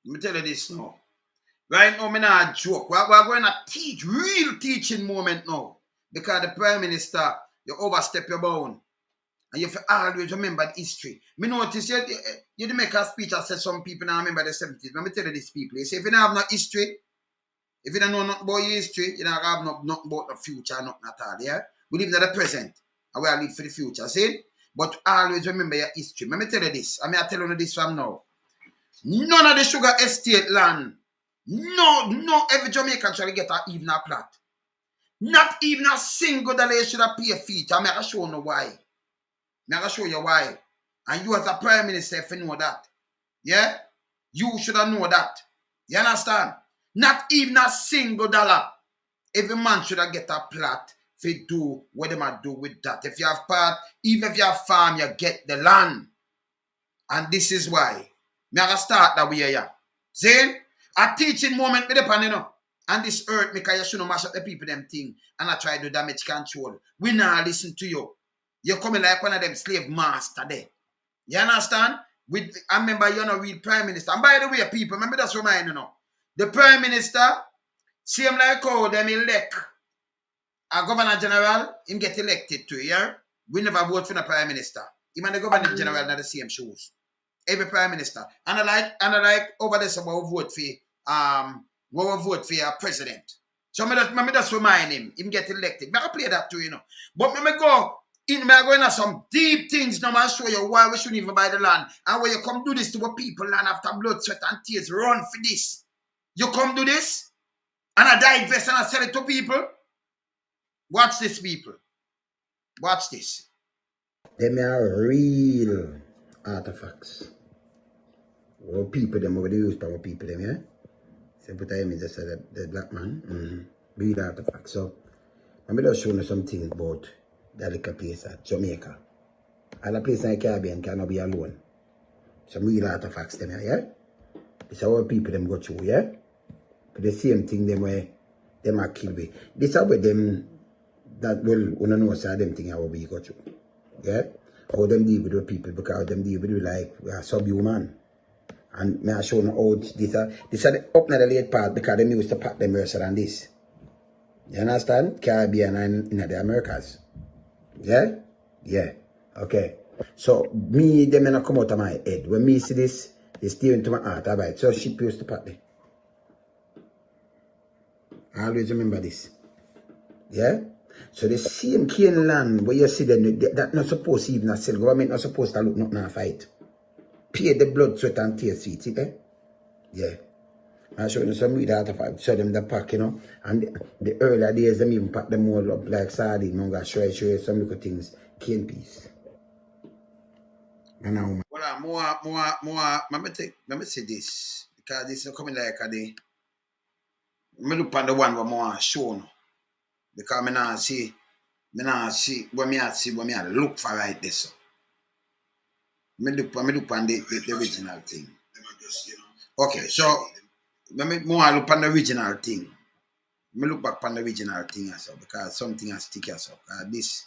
Let me tell you this now. Right now, I'm not a joke. We're going to teach, real teaching moment now. Because the Prime Minister, you overstep your bound. And you have to always remember the history. Me notice you make a speech that said some people now remember the 70s. Let me tell you these people. You say if you don't have no history, if you don't know nothing about your history, you don't have nothing about the future, nothing at all. Yeah? We live in the present. And we are live for the future. See? But always remember your history. Let me tell you this. I tell you this from now. None of the sugar estate land, no every Jamaican shall get an even a plot. Not even a single dollar should have pay a fee. I'm going to show you why. I'm going to show you why. And you as a Prime Minister, if you know that. Yeah? You should have known that. You understand? Not even a single dollar. Every man should have get a plot to do what they might do with that. If you have part, even if you have farm, you get the land. And this is why. I'm going to start that way here. See? A teaching moment with the pan, you know. And this hurt me because you shouldn't mash up the people them thing. And I try to do damage control. We now listen to you. You're coming like one of them slave master there. You understand? I remember you're not real Prime Minister. And by the way, people, remember that's remind you know. The Prime Minister, same like how them elect a Governor General, him get elected to, yeah? We never vote for the Prime Minister. Him and the Governor General are the same shoes. Every Prime Minister. And I like over there somebody vote for a president. So me just remind him get elected. I play that too, you know. But me go into some deep things now and show you why we shouldn't even buy the land. And when you come do this to what people land after blood, sweat, and tears, run for this. You come do this, and I divest and I sell it to people. Watch this, people. Watch this. Them are real artifacts. What people them over the use power people them, yeah? So put time is just the black man. Real artifacts. So I'm just showing you some things about that little place at Jamaica. All the place in the Caribbean cannot be alone. Some real artifacts them, yeah? This is how people them go through, yeah? But the same thing them where them are killed with. This is how them that will know say them thing how we go through. Yeah? How them deal with the people because them deal with you like we are subhuman. And me I show you how this are the up in the late part because them used to pack them worse than this. You understand? Caribbean and in the Americas. Yeah? Yeah. Okay. So me them not come out of my head. When me see this, it's still into my heart. Alright. So ship used to pack them. I always remember this. Yeah? So the same cane land where you see them, that not supposed to even sell. Government not supposed to look nothing and fight. Pay the blood, sweat and tears, see it, Yeah. I show you some real artifacts, show them the pack, you know. And the earlier days, them even pack them all up like sardine. I'm going to show you some little things. Cane piece. And now, well, let me say this. Because this is coming like a day. I look on the one where I show now. Because I now see when I look for right this. I look on the original thing. Okay, so let me look on the original thing. I look back on the original thing as well because something has sticky as well. This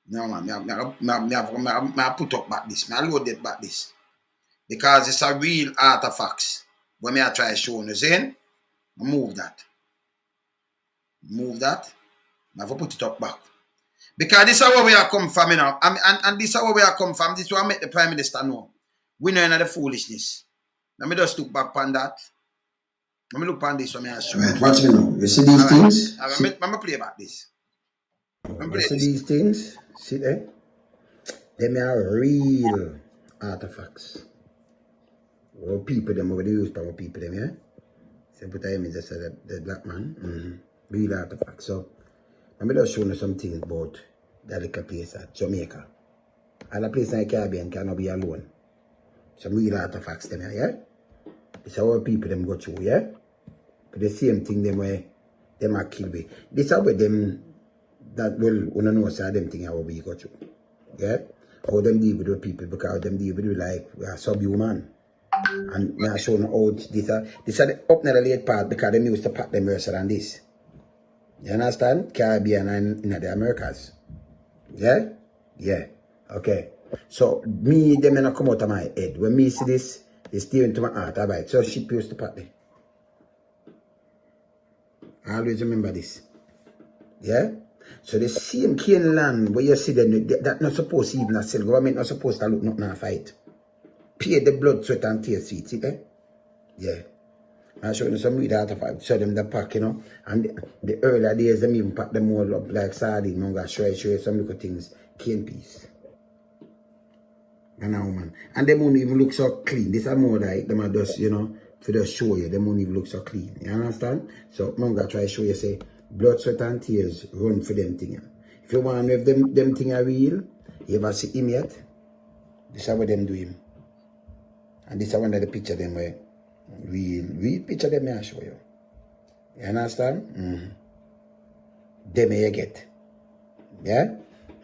no man, I put up back this, I load it back this. Because it's a real artifacts. When I try to show you saying, I move that. I have to put it up back. Because this is where we are come from, you know. And this is where we are come from. This is what I make the Prime Minister know. We know the foolishness. Let me just look back on that. Let me look on this one. Right, watch me now. You see these things? Let me play back this. You see these things? See there? Them are real artifacts. What people them over the use power people them, yeah? So put time is just the black man. Real artifacts. So I'm just showing you some things about that little place at Jamaica. All the place in the Caribbean cannot be alone. Some real artifacts them, yeah? This is how people them go through, yeah? But the same thing them where them are killed with. This is how them that will know say them thing how we go through. Yeah? How them deal with the people because them deal with you like we are subhuman. And me I show you how this are the up in the late part because them used to pack them worse than this. You understand? Caribbean and in the Americas. Yeah? Yeah. Okay. So me them not come out of my head. When me see this, It's steering to my heart, alright. So sheep used to part there. I always remember this. Yeah? So the same cane land where you see them, that not supposed to even sell. Government not supposed to look nothing and fight. Pay the blood, sweat and tears, see there? Yeah. I show them some read out of it, show them the pack, you know. And the earlier days, them even pack them all up like sardine. I'm going to show you some little things. Cane piece. And now, man. And them won't even look so clean. This is more like them are just, you know, for just show you. Them won't even look so clean. You understand? So, I'm going to try to show you, say, blood, sweat, and tears run for them things. If you want to know if them things are real, you ever see him yet? This is what them do him. And this is one of the picture them where real picture them I show you. You understand? Them you get. Yeah?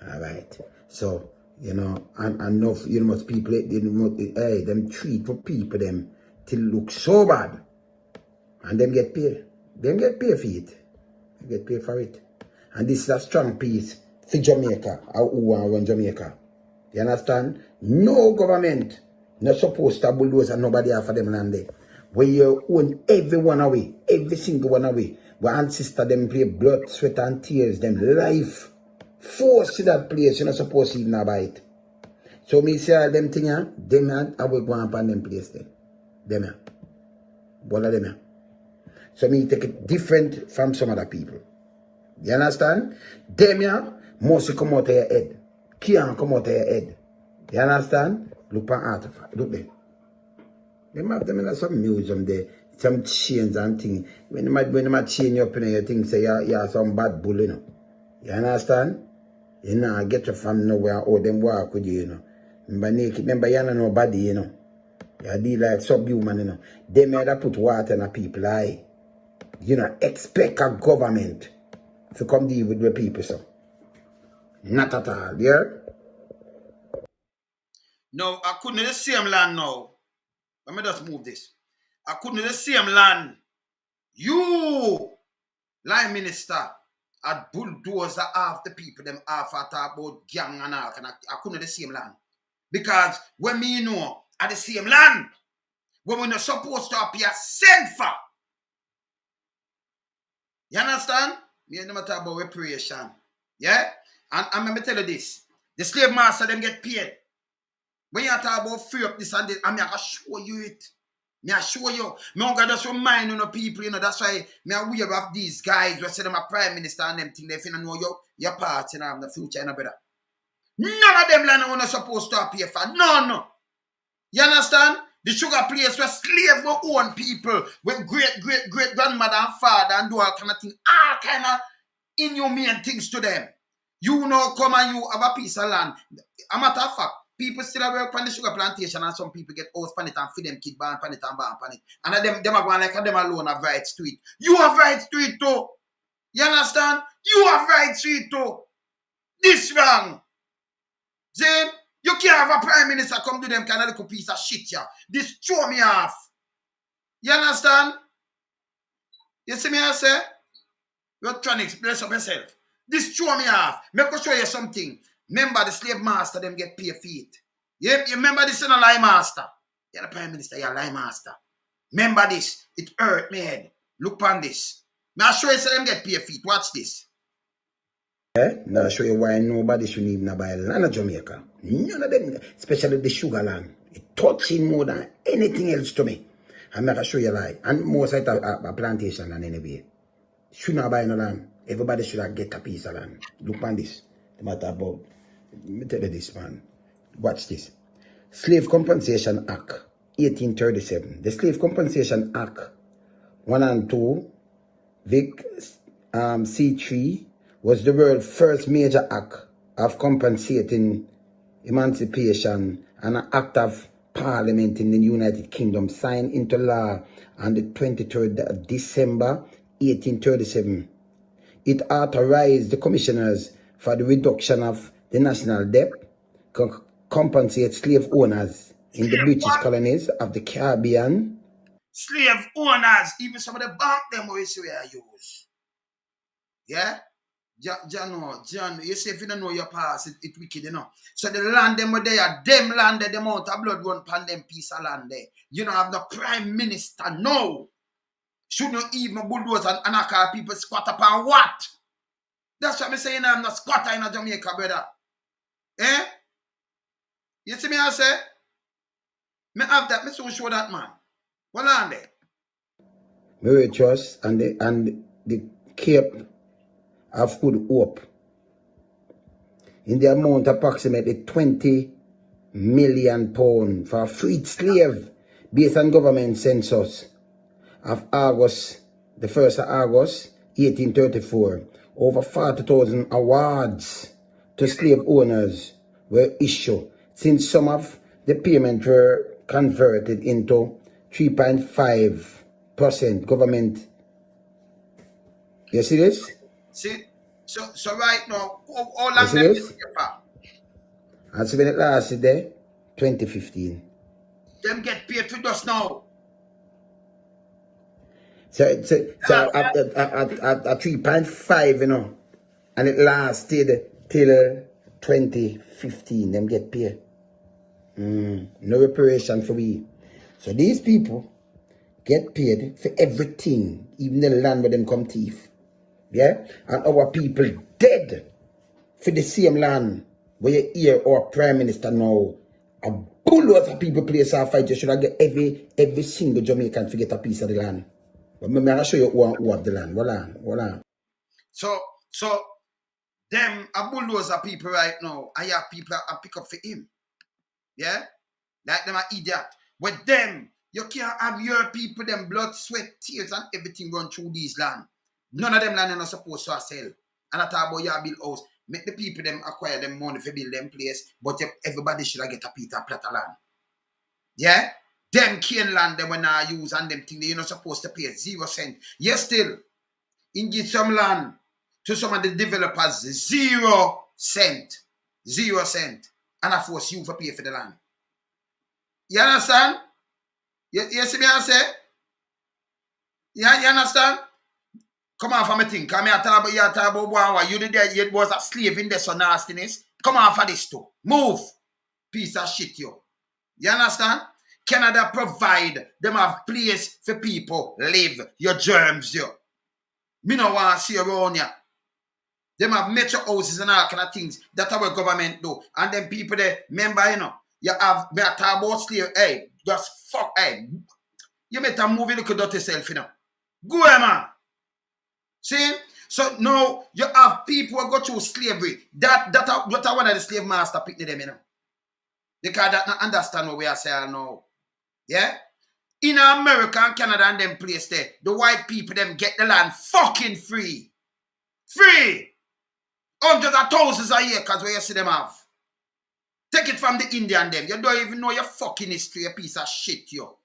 Alright. So, you know, and enough, you know, people, them treat for people them till look so bad. And them get paid. Them get paid for it. They get paid for it. And this is a strong piece for Jamaica, or who want to run Jamaica. You understand? No government not supposed to bulldoze and nobody have for them land there. Where you own everyone away, every single one away. Where ancestor them play blood, sweat and tears, them life. Force to that place, you're not supposed to even buy it. So me say all them things, them I will go up on them place there. Them here. One of them here. So me take it different from some other people. You understand? Them here must come out of your head. Can't come out of your head. You understand? Look at artifact. Look there. Them have them in some museum there. Some chains and things. When they chain you up in your thing, say you're some bad bull, you know. You understand? You know, get you from nowhere or them walk with you, you know. Remember you're not nobody, you know. You deal like subhuman, you know. They made put water in a people's eye. You know, expect a government to come deal with the people, so. Not at all, yeah? No, I couldn't the same land now. Let me just move this. I couldn't the same land. You, line minister, at bulldozer half the people, them half I talk about gang and all. I couldn't the same land. Because when me know at the same land, when we're not supposed to appear sent for. You understand? Me never talk about reparation. Yeah? And let me tell you this. The slave master them get paid. When you talk about free up this and this, I'm going to show you it. I show you. I'm going to just remind you know, people, you know, that's why I'm aware of these guys who say them a prime minister and them thing, they finna know your part in the future, you know, brother. None of them land are not supposed to appear for. None. You understand? The sugar place where slave will own people with great grandmother and father and do all kind of things, all kind of inhumane things to them. You know, come and you have a piece of land. A matter of fact, people still work on the sugar plantation and some people get house pan it and feed them kid ban pan it and ban pan it. And them are going like them alone have rights to it. You have rights to it too. You understand? You have rights to it too. This wrong. Then you can't have a prime minister come to them kind of little piece of shit here. This throw me off. You understand? You see me I say? Electronics, bless up yourself. This throw me off. Make me show you something. Remember the slave master, them get paid for it. You remember this in a lie master? You're the prime minister, you're a lie master. Remember this. It hurt me head. Look on this. Now show you so them get paid for it. Watch this. Now show you why nobody should even buy land of Jamaica. None of them, especially the sugar land. It touching more than anything else to me. I'm not going to show you lie. And most of it a plantation land anyway. Should not buy no land. Everybody should have get a piece of land. Look on this. The matter about, let me tell you this, man. Watch this. Slave Compensation Act, 1837. The Slave Compensation Act, 1 and 2, Vic C3, was the world's first major act of compensating emancipation and an act of parliament in the United Kingdom signed into law on the 23rd of December 1837. It authorized the commissioners for the reduction of the national debt, compensate slave owners in the British colonies of the Caribbean. Slave owners, even some of the bank them we use. Yeah? John, you say if you don't know your past, it wicked, you know. So the land them were there, them land the amount of blood run pan them piece of land there. You don't have the prime minister, no. Shouldn't even bulldoze and call people squat upon what? That's what I'm saying. I'm not squatter in Jamaica, brother. Eh? You see me I say? Me have that, me so show that man. What on there? Mauritius and the Cape have put hope in the amount approximately 20 million pounds for a freed slave based on government census of August, the 1st of August, 1834. Over 40,000 awards to slave owners were issued, since some of the payment were converted into 3.5% government. You see this? See? So right now, how long see them this? get paid? And so when it lasted there, 2015. Them get paid for just now. So at 3.5, you know, and it lasted till 2015. Them get paid. No reparation for we. So these people get paid for everything, even the land where them come thief. Yeah? And our people dead for the same land where you hear our prime minister now. A bulldozer of people place our fight. You should have get every single Jamaican to get a piece of the land. But I'm going to show you who have the land. Hold on. So them a bulldozer people right now, I have people I pick up for him. Yeah? Like them are idiot. With them, you can't have your people, them blood, sweat, tears, and everything run through these land. None of them land are not supposed to sell. And I talk about your build house. Make the people them acquire them money for build them place, but everybody should get a piece of plot of land. Yeah? Them cane land them when I use and them thing you're not supposed to pay 0 cent. Yes, still, in give some land to some of the developers 0 cent. 0 cent. And I force you to pay for the land. You understand? You see me I say? You understand? Come on for me thing. Come here talk about boy. You did there, you was a slave in there so nastiness. Come on for this too. Move. Piece of shit you. You understand? Canada provide them have place for people live. Your germs you. Me no want to see around you. Them have metro houses and all kind of things. That's our government do. And then people there, remember, you know, you have me talk about slave. Hey, just fuck, hey. You better move your little dirty self, you know. Go ahead, man. See? So now you have people who go through slavery. That one of the slave master picked them, you know. Because that not understand what we are saying now. Yeah? In America and Canada and them place there, the white people them get the land fucking free. Free! Hundreds of thousands of acres where you see them have. Take it from the Indian them. You don't even know your fucking history, a piece of shit, yo.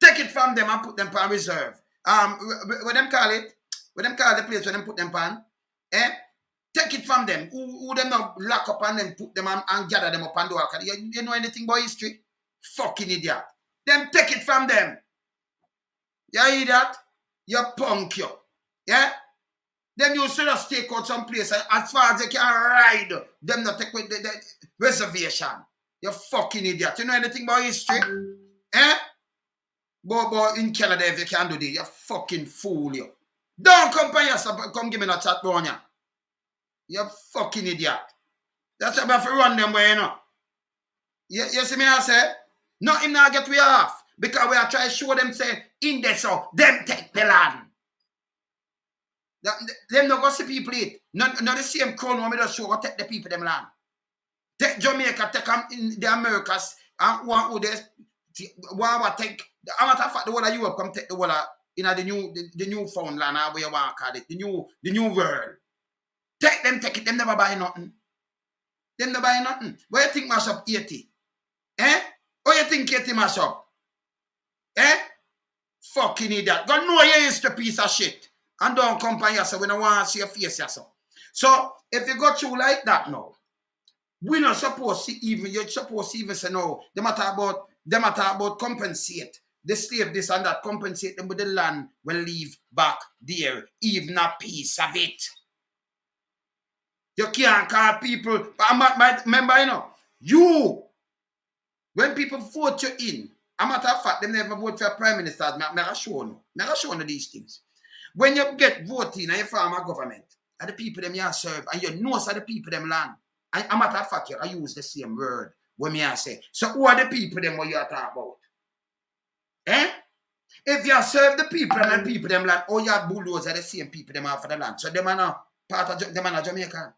Take it from them and put them on reserve. What them call it? What them call the place where them put them on? Take it from them. Who them not lock up and then put them and gather them up and do all. You know anything about history? Fucking idiot. Them take it from them. You hear that? You punk, yo. Yeah? Them you should just take out some place as far as they can ride. Them not take with the reservation. You fucking idiot. You know anything about history? But in Canada, if you can do this, you fucking fool, you. Don't come by yourself, come give me a chat on you. You fucking idiot. That's why I have to run them way, you know. You see me I say? Nothing now get we off. Because we are trying to show them, say, in there, so them take the land. Them not go see people eat. Not the same crown when we just show what take the people them land. Take Jamaica, take them in the Americas, and one who they take the matter of fact the whole of Europe come take the whole of the new found land or where you want to call it, the new world. Take it, them never buy nothing. Them never buy nothing. What you think mash up 80? What you think 80 mash up? Fucking idiot. Go know you is the piece of shit. And don't come by yourself. We don't want to see your face yourself. So if you go through like that now, we're not supposed to even, you're supposed to even say no. They matter about compensate. The slave this and that, compensate them with the land will leave back there, even a piece of it. You can't call people. Remember, you know, you, when people vote you in, a matter of fact, they never vote for a prime minister. I show you these things. When you get voting and you form a government, and the people them you serve, and you know so the people them land. And a matter of fact, I use the same word when me I say. So who are the people them what you are talking about? Eh? If you serve the people and the people them land, all your bulldozers are the same people them are for the land. So them are not part of them are Jamaican.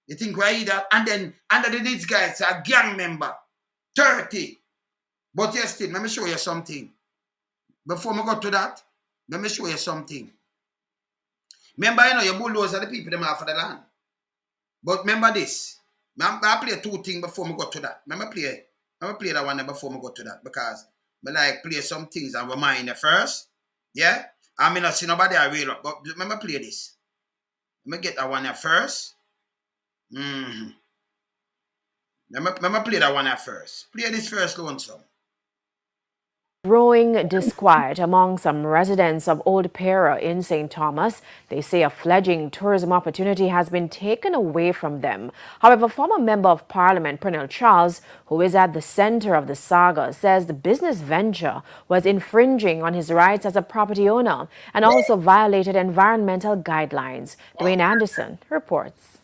You think why that? And then under these guys are gang member, 30. But yes, still, let me show you something. Before we go to that, let me show you something. Remember, you know, your bulldozers are the people them are for the land. But remember this. I play two things before we go to that. Remember play that one before we go to that because I like play some things and remind you first. Yeah? I mean, I see nobody I real up, but remember play this. Let me get that one first. Let me play that one first. Play this first, Lonesome. Growing disquiet among some residents of Old Para in St. Thomas. They say a fledgling tourism opportunity has been taken away from them. However, former Member of Parliament Pernell Charles, who is at the center of the saga, says the business venture was infringing on his rights as a property owner and also violated environmental guidelines. Dwayne Anderson reports.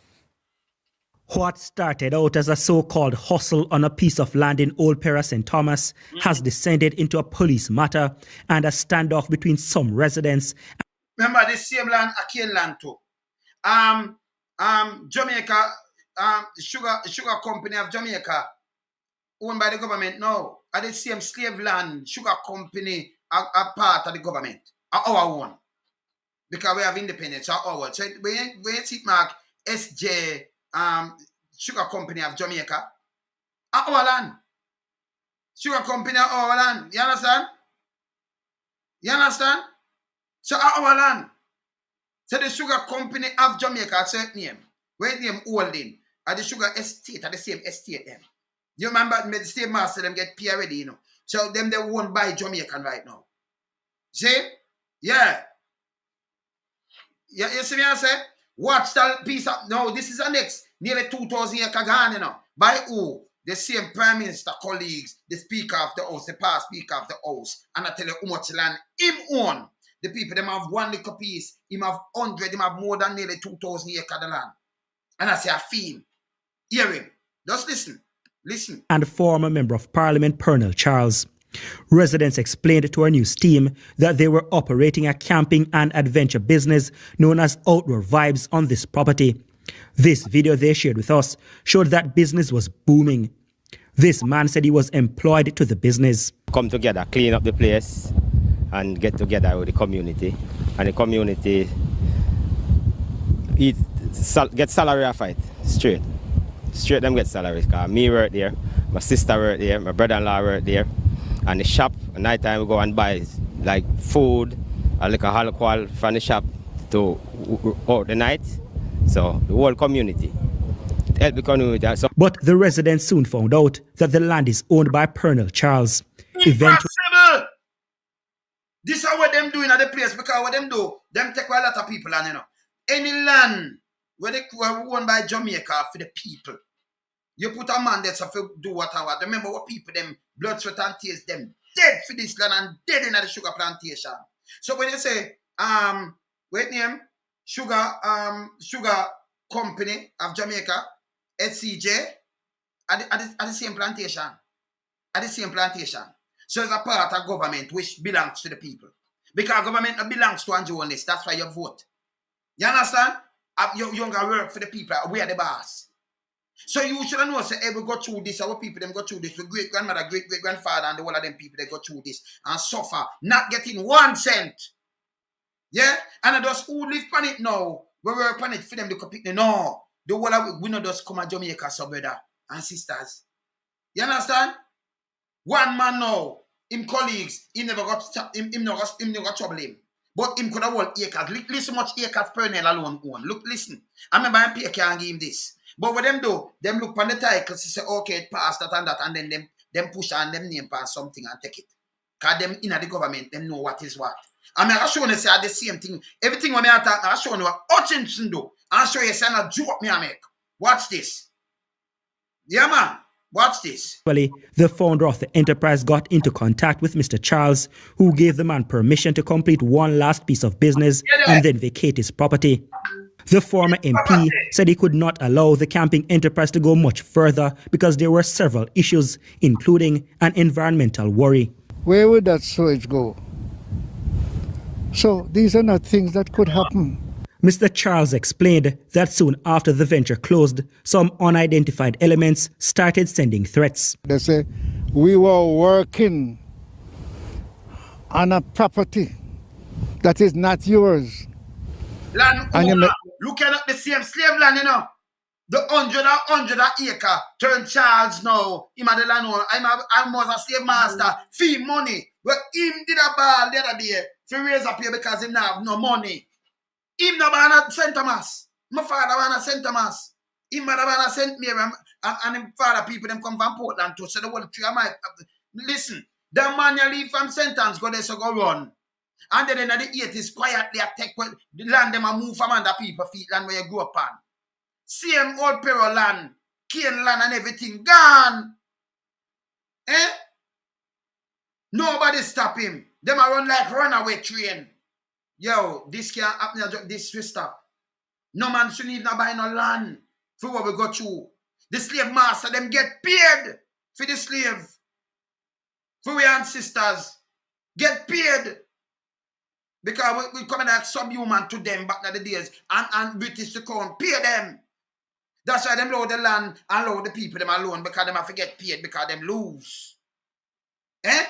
What started out as a so-called hustle on a piece of land in Old Para St. Thomas has descended into a police matter and a standoff between some residents. Remember this same land, Akin land too. Jamaica, sugar company of Jamaica, owned by the government now. Are the same slave land, sugar company are part of the government. Are our own. Because we have independence, are our own. So when you see mark SJ Sugar Company of Jamaica, are our land. Sugar Company are our land. You understand? You understand? So are our land. So the Sugar Company of Jamaica, certain name. Where name holding? Are the sugar estate, are the same estate them. You remember the state master them get P already, you know. So them they won't buy Jamaican right now. See? Yeah. You see me I say? Watch that piece up. No, this is the next nearly 2,000 acre gone, you know. By who? The same prime minister colleagues, the speaker of the house, the past speaker of the house. And I tell you how much land him own. The people them have one little piece, him have 100, him have more than nearly 2,000 acre of land. And I say I feel. Hear him. Just listen. Listen. And former Member of Parliament Pernell Charles. Residents explained to our news team that they were operating a camping and adventure business known as Outdoor Vibes on this property. This video they shared with us showed that business was booming. This man said he was employed to the business. Come together, clean up the place and get together with the community. And the community get salary a fight, straight. Straight them get salary. Because me work there, my sister work there, my brother-in-law work there. And the shop, at night time we go and buy like food, like a alcohol from the shop to out the night. So the whole community. Help the community. So but the residents soon found out that the land is owned by Pernell Charles. Impossible! This is what them doing at the place because what them do, them take a lot of people and you know. Any land where they were owned by Jamaica for the people. You put a man that's to do what and what. Remember what people, them blood, sweat, and tears, them dead for this land and dead in the sugar plantation. So when you say, wait name, sugar company of Jamaica, SCJ, at the same plantation. At the same plantation. So it's a part of government which belongs to the people. Because government belongs to Andrew Holness, that's why you vote. You understand? You gonna work for the people, we are the boss. So you should know, say, hey, we go through this, our people, them go through this, with great-grandmother, great-great-grandfather, and all of them people, they go through this and suffer, not getting 1 cent. Yeah? And those who live on it now, we work on it for them to pick the no. The whole of we know just come to Jamaica, so brother and sisters. You understand? One man now, him colleagues, he never got trouble him. But him could have won acres. Listen much acres Pernell alone own. Look, listen. I remember him pay can't give him this. But what them do, them look on the titles, say, okay, it pass that, and then them push and them name pass something and take it. Because them in the government, them know what is what. I mean, I show you say the same thing. Everything when I talk, I show you what Hutchinson do. I show you say a joke me I make. Watch this. Yeah, man. Watch this. The founder of the enterprise got into contact with Mr. Charles, who gave the man permission to complete one last piece of business and then vacate his property. The former MP said he could not allow the camping enterprise to go much further because there were several issues, including an environmental worry. Where would that sewage go? So these are not things that could happen. Mr. Charles explained that soon after the venture closed, some unidentified elements started sending threats. They say, we were working on a property that is not yours. Land owner, looking at the same slave land, you know. The 100 acre turn Charles now. Him a the land owner. I'm a slave master. Fee money. But him did a ball the other day to raise up here because him not have no money. Him no ban at St. Thomas. My father ban at St. Thomas. Him mother ban at St. Mary. And him father people them come from Portland too. So the whole tree of my listen. The man you leave from St. Thomas go there so go run. And then in the 80s quietly attack the land them and move from under people feet land where you grew up on. Same old Pero land, cane land and everything gone. Eh? Nobody stop him. Them a run like runaway train. Yo, this can't happen. This will stop. No man should need to buy no land for what we go through. The slave master, them get paid for the slave. For we ancestors. Get paid. Because we come in like subhuman to them back in the days. And British to come pay them. That's why them load the land and load the people them alone. Because them have to get paid because them lose. Eh?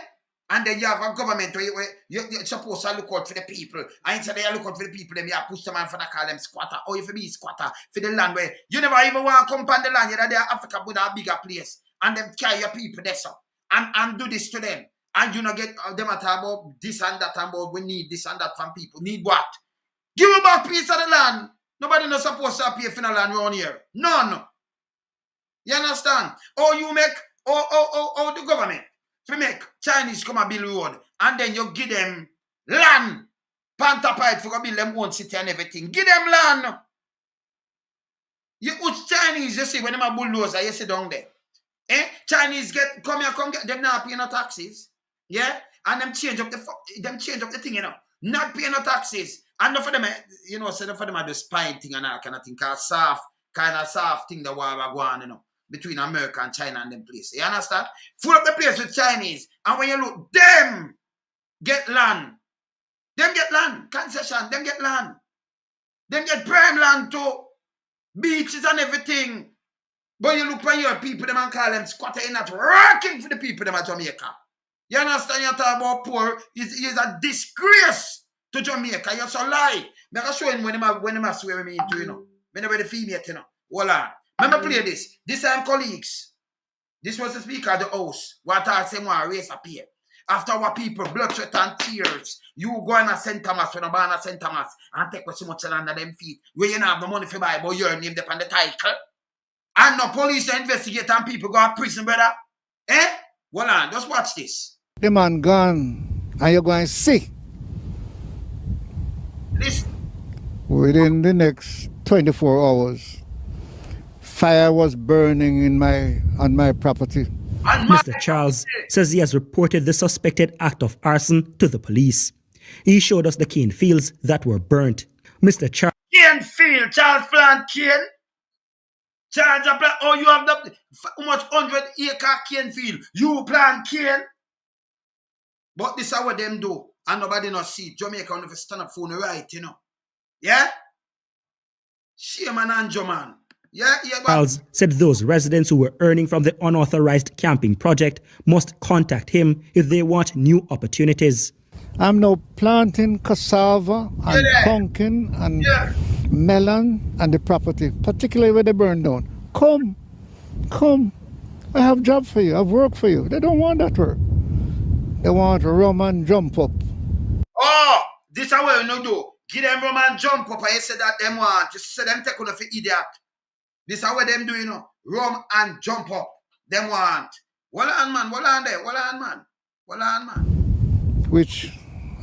And then you have a government where you're supposed to look out for the people. And instead they look out for the people, them you push them and for the call them squatter. Or if you be squatter for the land where you never even want to come on the land. You're there Africa with a bigger place. And them carry your people there so. And do this to them. And you know get them at about this and that and about we need this and that from people. Need what? Give them back piece of the land. Nobody not supposed to pay for the land around here. None. You understand? Or you make or the government. To make Chinese come and build road and then you give them land. Panther pipe for build them own city and everything. Give them land. You Chinese, you see, when them a bulldozer, you see down there. Eh? Chinese come get them not paying no taxes. Yeah? And them change up the thing, you know. Not paying no taxes. And for them, you know, so for them the spine thing and all kind of thing. Kind of soft thing that war go on, you know. Between America and China and them places. You understand? Full up the place with Chinese. And when you look, them get land. Them get land. Concession, them get land. Them get prime land too. Beaches and everything. But you look for your people, them and call them squatter. You're not working for the people, them at Jamaica. You understand? You talk about poor. It's a disgrace to Jamaica. You're so lie. I'm going to show him when I swear me into, you know. When they were the female, you know. Hold on. Remember play this. This time colleagues. This was the speaker of the house. What I say more race appear. After our people, blood, sweat, and tears, you go in a St. Thomas when a ban a St. Thomas and take so much land under them feet. Where you don't have the money for buy, but your name depend on the title. And no police investigate and people go to prison, brother. Eh? Hold on, just watch this. The man gone and you're going to see. Listen. Within the next 24 hours. Fire was burning on my property. Mr. Charles says he has reported the suspected act of arson to the police. He showed us the cane fields that were burnt. Mr. Charles. Cane field, Charles plant cane. Charles plant. Oh, you have the how much 100 acre cane field. You plant cane. But this is what them do. And nobody not see. Jamaica on the stand up for the right, you know. Yeah? Shame and man. Yeah, Charles said those residents who were earning from the unauthorized camping project must contact him if they want new opportunities. I'm now planting cassava and pumpkin and melon and the property, particularly where they burn down. Come. I have job for you. I've work for you. They don't want that work. They want to rum and jump up. Oh, this is what you do. Give them rum and jump up. I said that them want. You say them take on for idiot. This is what them do, you know. Rum and jump up. Them want. Hold on, man. Hold on there. Hold on, man. which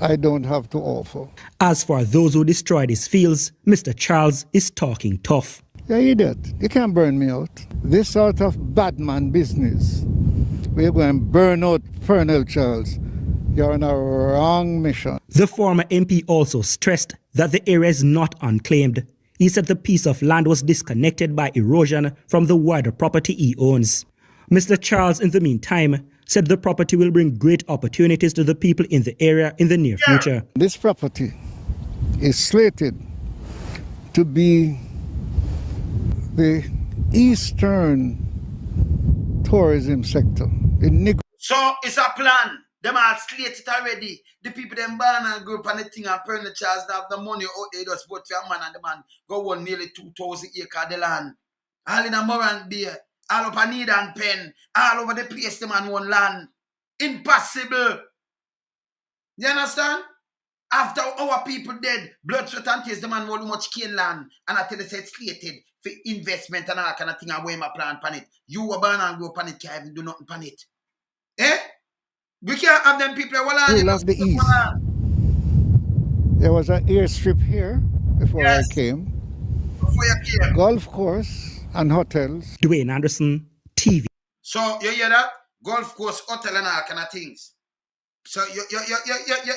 I don't have to offer. As for those who destroyed his fields, Mr. Charles is talking tough. Yeah, idiot. You can't burn me out. This sort of bad man business, we're going to burn out Colonel Charles. You're on a wrong mission. The former MP also stressed that the area is not unclaimed. He said the piece of land was disconnected by erosion from the wider property he owns. Mr. Charles, in the meantime, said the property will bring great opportunities to the people in the area in the near future. This property is slated to be the eastern tourism sector. So it's a plan. Them all slate it already. The people them born and grow up on the thing and Colonel Charles have the money out there just vote for a man and the man go on nearly 2,000 acres of the land. All in a Moran Bay, all up a Need and Pen, all over the place the man won land. Impossible. You understand? After our people dead, blood, sweat and tears, the man won much cane land. And until they said slated for investment and all kind of thing and where my plan pan it. You were born and grow up on it, can't even do nothing pan it. Eh? We can't have them people Who love the east. There was an airstrip here before I came. Before you came. Golf course and hotels. Dwayne Anderson, TV. So you hear that? Golf course, hotel and all kind of things. So you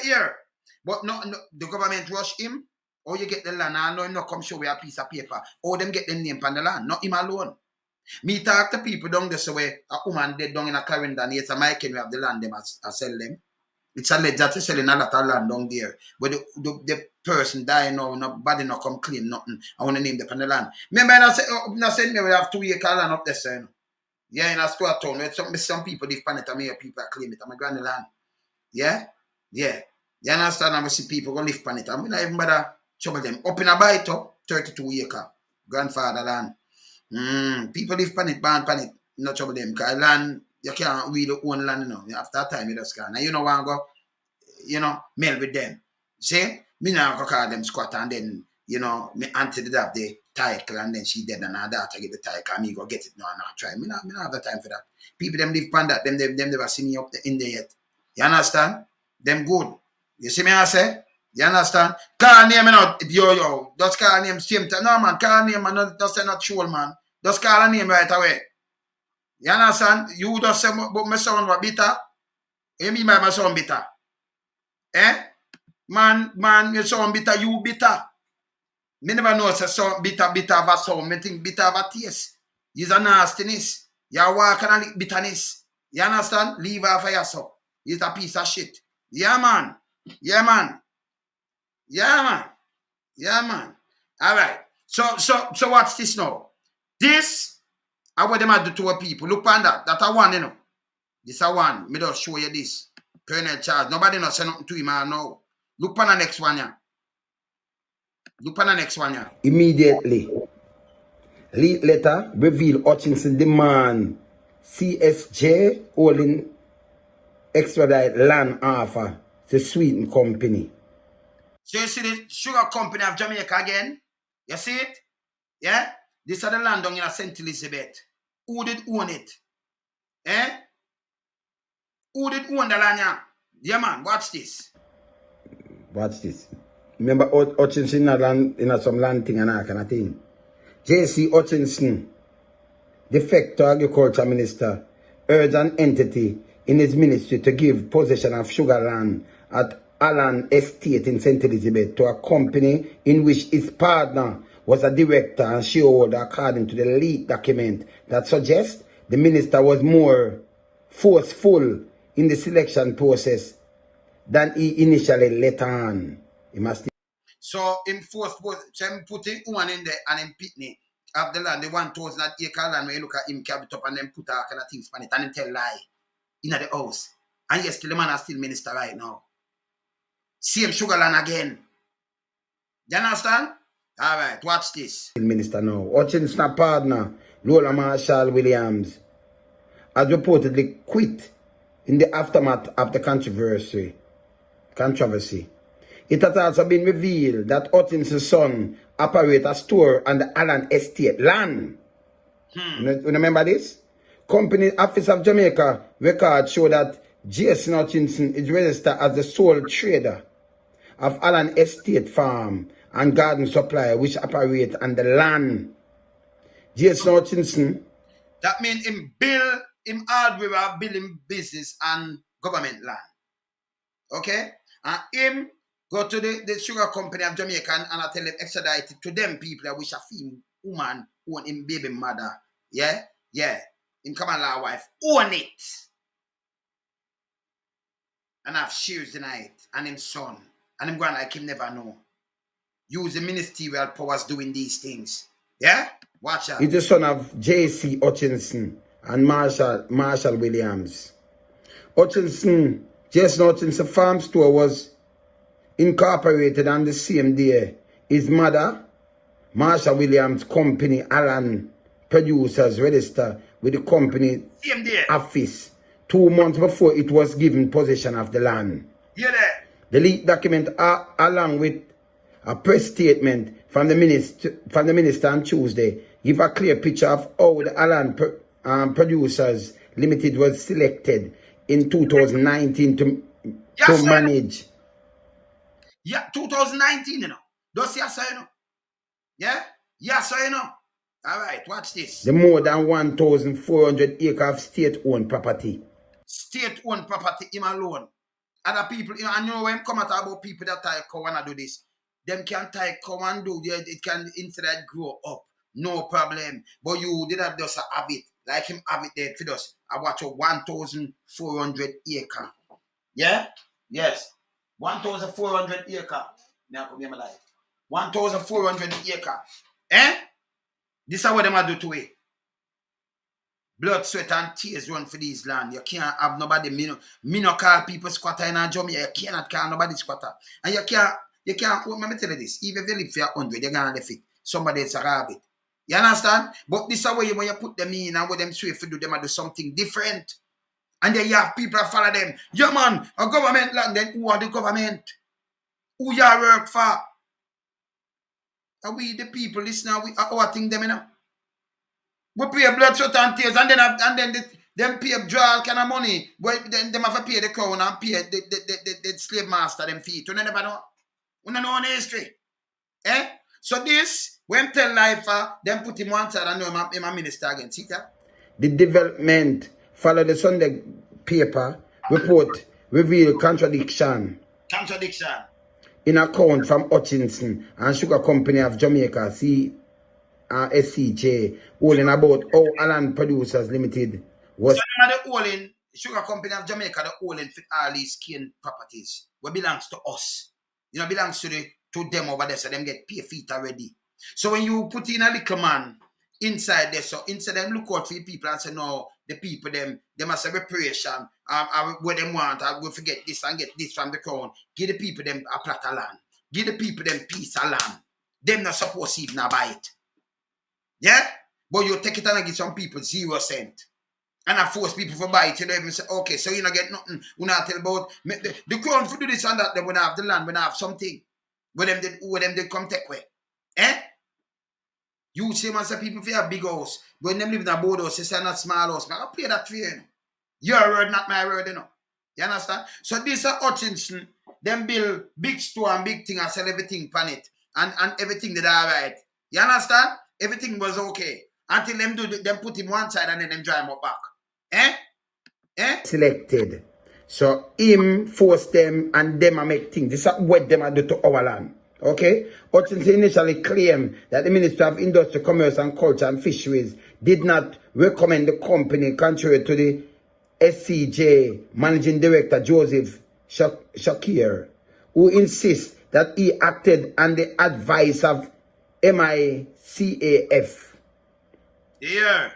hear. But no, the government rush him, or you get the land, I know him not come show you a piece of paper, or them get the name on the land, not him alone. Me talk to people down this way, a woman dead down in a Clarendon, it's a Michael, we have the land them I sell them. It's alleged that they're selling a lot of land down there. But the person die now, nobody not come claim nothing. I want to name them on the land. Remember, I said me we have 2 acre land up there, sir. Yeah, in a store town, where some people live on it, and people claim it, I'm a grand land. Yeah? Yeah. You understand? I see people go live on it. I'm not even bother trouble them. Up in a bite up, 32 acre. Grandfather land. People live on it, born on it, no trouble them. Because land, you can't really own land, you know. After that time, you just can't. And you know, want to go, mail with them. See? Me now go call them squat and then, me auntie did have the title and then she dead and her daughter get the title and me go get it. No, try. Me not have the time for that. People them live on that, them never see me up in there yet. You understand? Them good. You see me I say? You understand? Call name out, yo. Just call name same time. No man, call name and just say not troll man. Just call a name right away. You understand? You just say but my son was bitter. You mean by my son bitter? Eh? Man, your son bitter, you bitter. Me never know say son bitter of a son. Me think bitter of a taste. He's a nastiness. You walk and a lick bitterness. You understand? Leave her for yourself. He's a piece of shit. Yeah, man. Yeah, man. Yeah, man. Yeah, man. All right. So watch this now. This, I want them to do to our people. Look on that. That's a one, you know. This a one. Me just show you this. Colonel Charles. Nobody not say nothing to him now. Look on the next one, yeah. Look on the next one, yeah. Immediately, lead letter reveal Hutchinson demand CSJ holding extradite land offer to Sweeten Company. So you see the sugar company of Jamaica again? You see it? Yeah? This is the land down in St. Elizabeth. Who did own it? Eh? Who did own the land? Yeah, man, watch this. Watch this. Remember Hutchinson in some land thing and that kind of thing. J.C. Hutchinson, defector agriculture minister, urged an entity in his ministry to give possession of sugar land at Allen Estate in St. Elizabeth to a company in which his partner was a director and shareholder, according to the leaked document that suggests the minister was more forceful in the selection process than he initially let on. He must. So him putting one in there and him pitney of the land, the 1,000 acre land where you look at him carry it up and then put all kind of things on it and him tell lie in the house. And yes, the man is still minister right now. Same sugar land again. You understand? All right, watch this. Minister now. Hutchinson partner, Lola Marshall Williams, has reportedly quit in the aftermath of the controversy. It has also been revealed that Hutchinson's son operates a store on the Allen Estate land. You remember this? Company Office of Jamaica records show that Jason Hutchinson is registered as the sole trader of Allen Estate Farm and Garden Supply, which operate on the land. Jason Hutchinson. That means him hardware are building business and government land. Okay? And him go to the sugar company of Jamaica and I tell them extradite it to them people that wish a female woman own him baby mother. Yeah? Yeah. Him come and law wife. Own it. And have shares in it. And him son. And him going like him never know. Use the ministerial powers doing these things. Yeah? Watch out. He's the son of J.C. Hutchinson and Marshall Williams. Jason Hutchinson farm store was incorporated on the same day. His mother, Marshall Williams' company, Allen Producers, registered with the company office 2 months before it was given possession of the land. Hear that? The leaked document, along with a press statement from the minister on Tuesday, give a clear picture of how the Allen Producers Limited was selected in 2019 to manage. Yeah, 2019, you know. Does yes, you know? Yeah? Yes, you know. All right, watch this. The more than 1,400 acres of state-owned property. State-owned property, him alone. Other people, you know, I know when come out about people that tie cow and do this. Them can tie cow and do it can instead grow up. No problem. But you did have just have it. Like him have it there for us. I watch a 1,400 acre. Yeah? Yes. 1,400 acre. Now come here my life. 1,400 acre. Eh? This is what them do to it. Blood, sweat, and tears run for these land. You can't have nobody. Me no call people squatter in Jamaica. You cannot call nobody squatter. And you can't, let me tell you this. Even if you live for 100, you're gonna live it. Somebody else have it. You understand? But this is where when you put them in and with them sweet for do them and do something different. And then you have people that follow them. Yeah, man, a government land, then who are the government? Who you work for? Are we the people? Listen, we are our thing them, you know. We pay blood, sweat, and tears, and then them pay draw kind of money. But then them have to pay the crown and pay the slave master them fee. You never know. You don't know the history. Eh? So this, when tell life, them put him one side and know him a minister again. See that? The development follow the Sunday paper report reveal contradiction in account from Hutchinson and Sugar Company of Jamaica, SCJ, holding about how Allen Producers Limited was. So the holding Sugar Company of Jamaica, the holding for all these skin properties, what belongs to us. You know, belongs to them over there, so them get pay feet already. So when you put in a little man inside there, so instead them look out for the people and say, no, the people, them must have reparation, what them want, I will forget this and get this from the crown. Give the people them a plot of land. Give the people them piece of land. Them not supposed to even buy it. Yeah? But you take it and give some people 0 cent. And I force people to buy it. You don't even say, okay, so you don't get nothing. We not tell about the crown for do this and that, then when I have the land, when I have something. When them they come take away. Eh? You say man say people for a big house. When them live in a board house, you say not small house. Man, I play that for you. Your word, not my word, you know. You understand? So this is Hutchinson. Them build big store and big thing and sell everything on it. And everything that all right. You understand? Everything was okay. Until them put him one side and then them drive him up back. Eh? Eh? Selected. So him force them and them make things. This is what them do to our land. Okay? Hutchinson initially claimed that the Ministry of Industry, Commerce and Culture and Fisheries did not recommend the company, contrary to the SCJ Managing Director Joseph Shakir, who insists that he acted on the advice of MICAF. Yeah.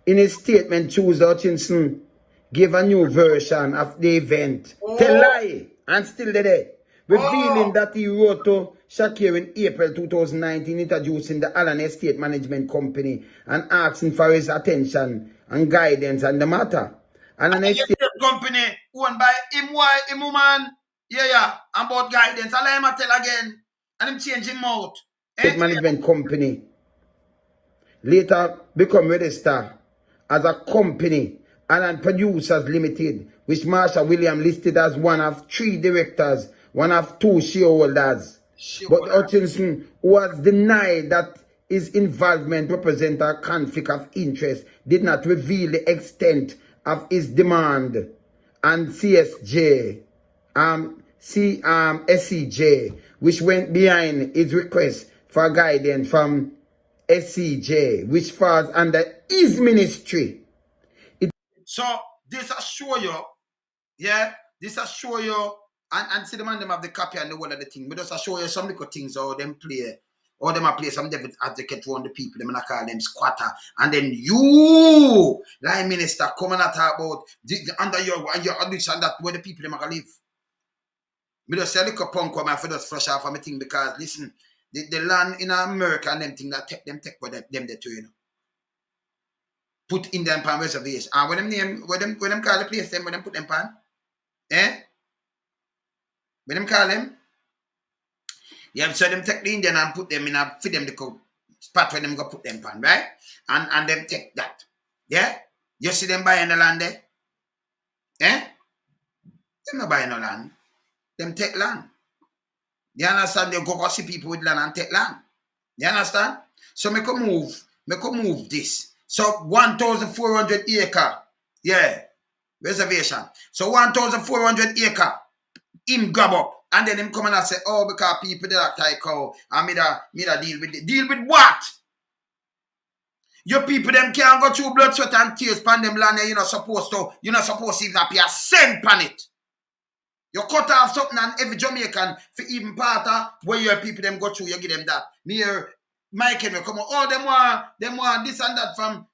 In his statement, Tuesday, Hutchinson gave a new version of the event. Tell lie, and still there. Revealing that he wrote to Shakir in April 2019, introducing the Allen Estate Management Company and asking for his attention and guidance on the matter. Allen Estate Company owned by him, woman. Yeah. About guidance. I'll let him tell again. And him change him out. Management Company later become registered as a company and Producers Limited, which Marsha William listed as one of 3 directors, one of 2 shareholders. But Hutchinson was denied that his involvement represented a conflict of interest, did not reveal the extent of his demand, and SCJ, which went behind his request for guidance from SCJ, which falls under his ministry. So this I show you, yeah, this I show you, and see the man them have the copy and the whole of the thing. But just I show you some little things how them play, or them a play some devil advocate around the people, them and I call them squatter. And then you, like minister, come and talk about under your addiction and that where the people them are gonna live. Me just say look a punk come and for just flush off of my thing because listen, the land in America and them thing that take with them they too, you know. Put in them pan reservation. And when them name, when them call the place them, when them put them pan, when them call them, yeah, so them take the Indian and put them in a feed them the spot where them go put them pan, right? And them take that. Yeah? You see them buying the land there? Them not buying no land. Them take land. You understand? They go see people with land and take land. You understand? So make a move this. So 1,400 acre, yeah, reservation. So 1,400 acre, him grab up, and then him come and say, oh, because people they like tie cow, and me da deal with it. Deal with what? Your people them can't go through blood, sweat, and tears pan them land. You're not supposed to even pay a cent pan it. You cut off something and every Jamaican for even part of where your people them go through, you give them that. Me here, Mike and me come on, oh, them want this and that from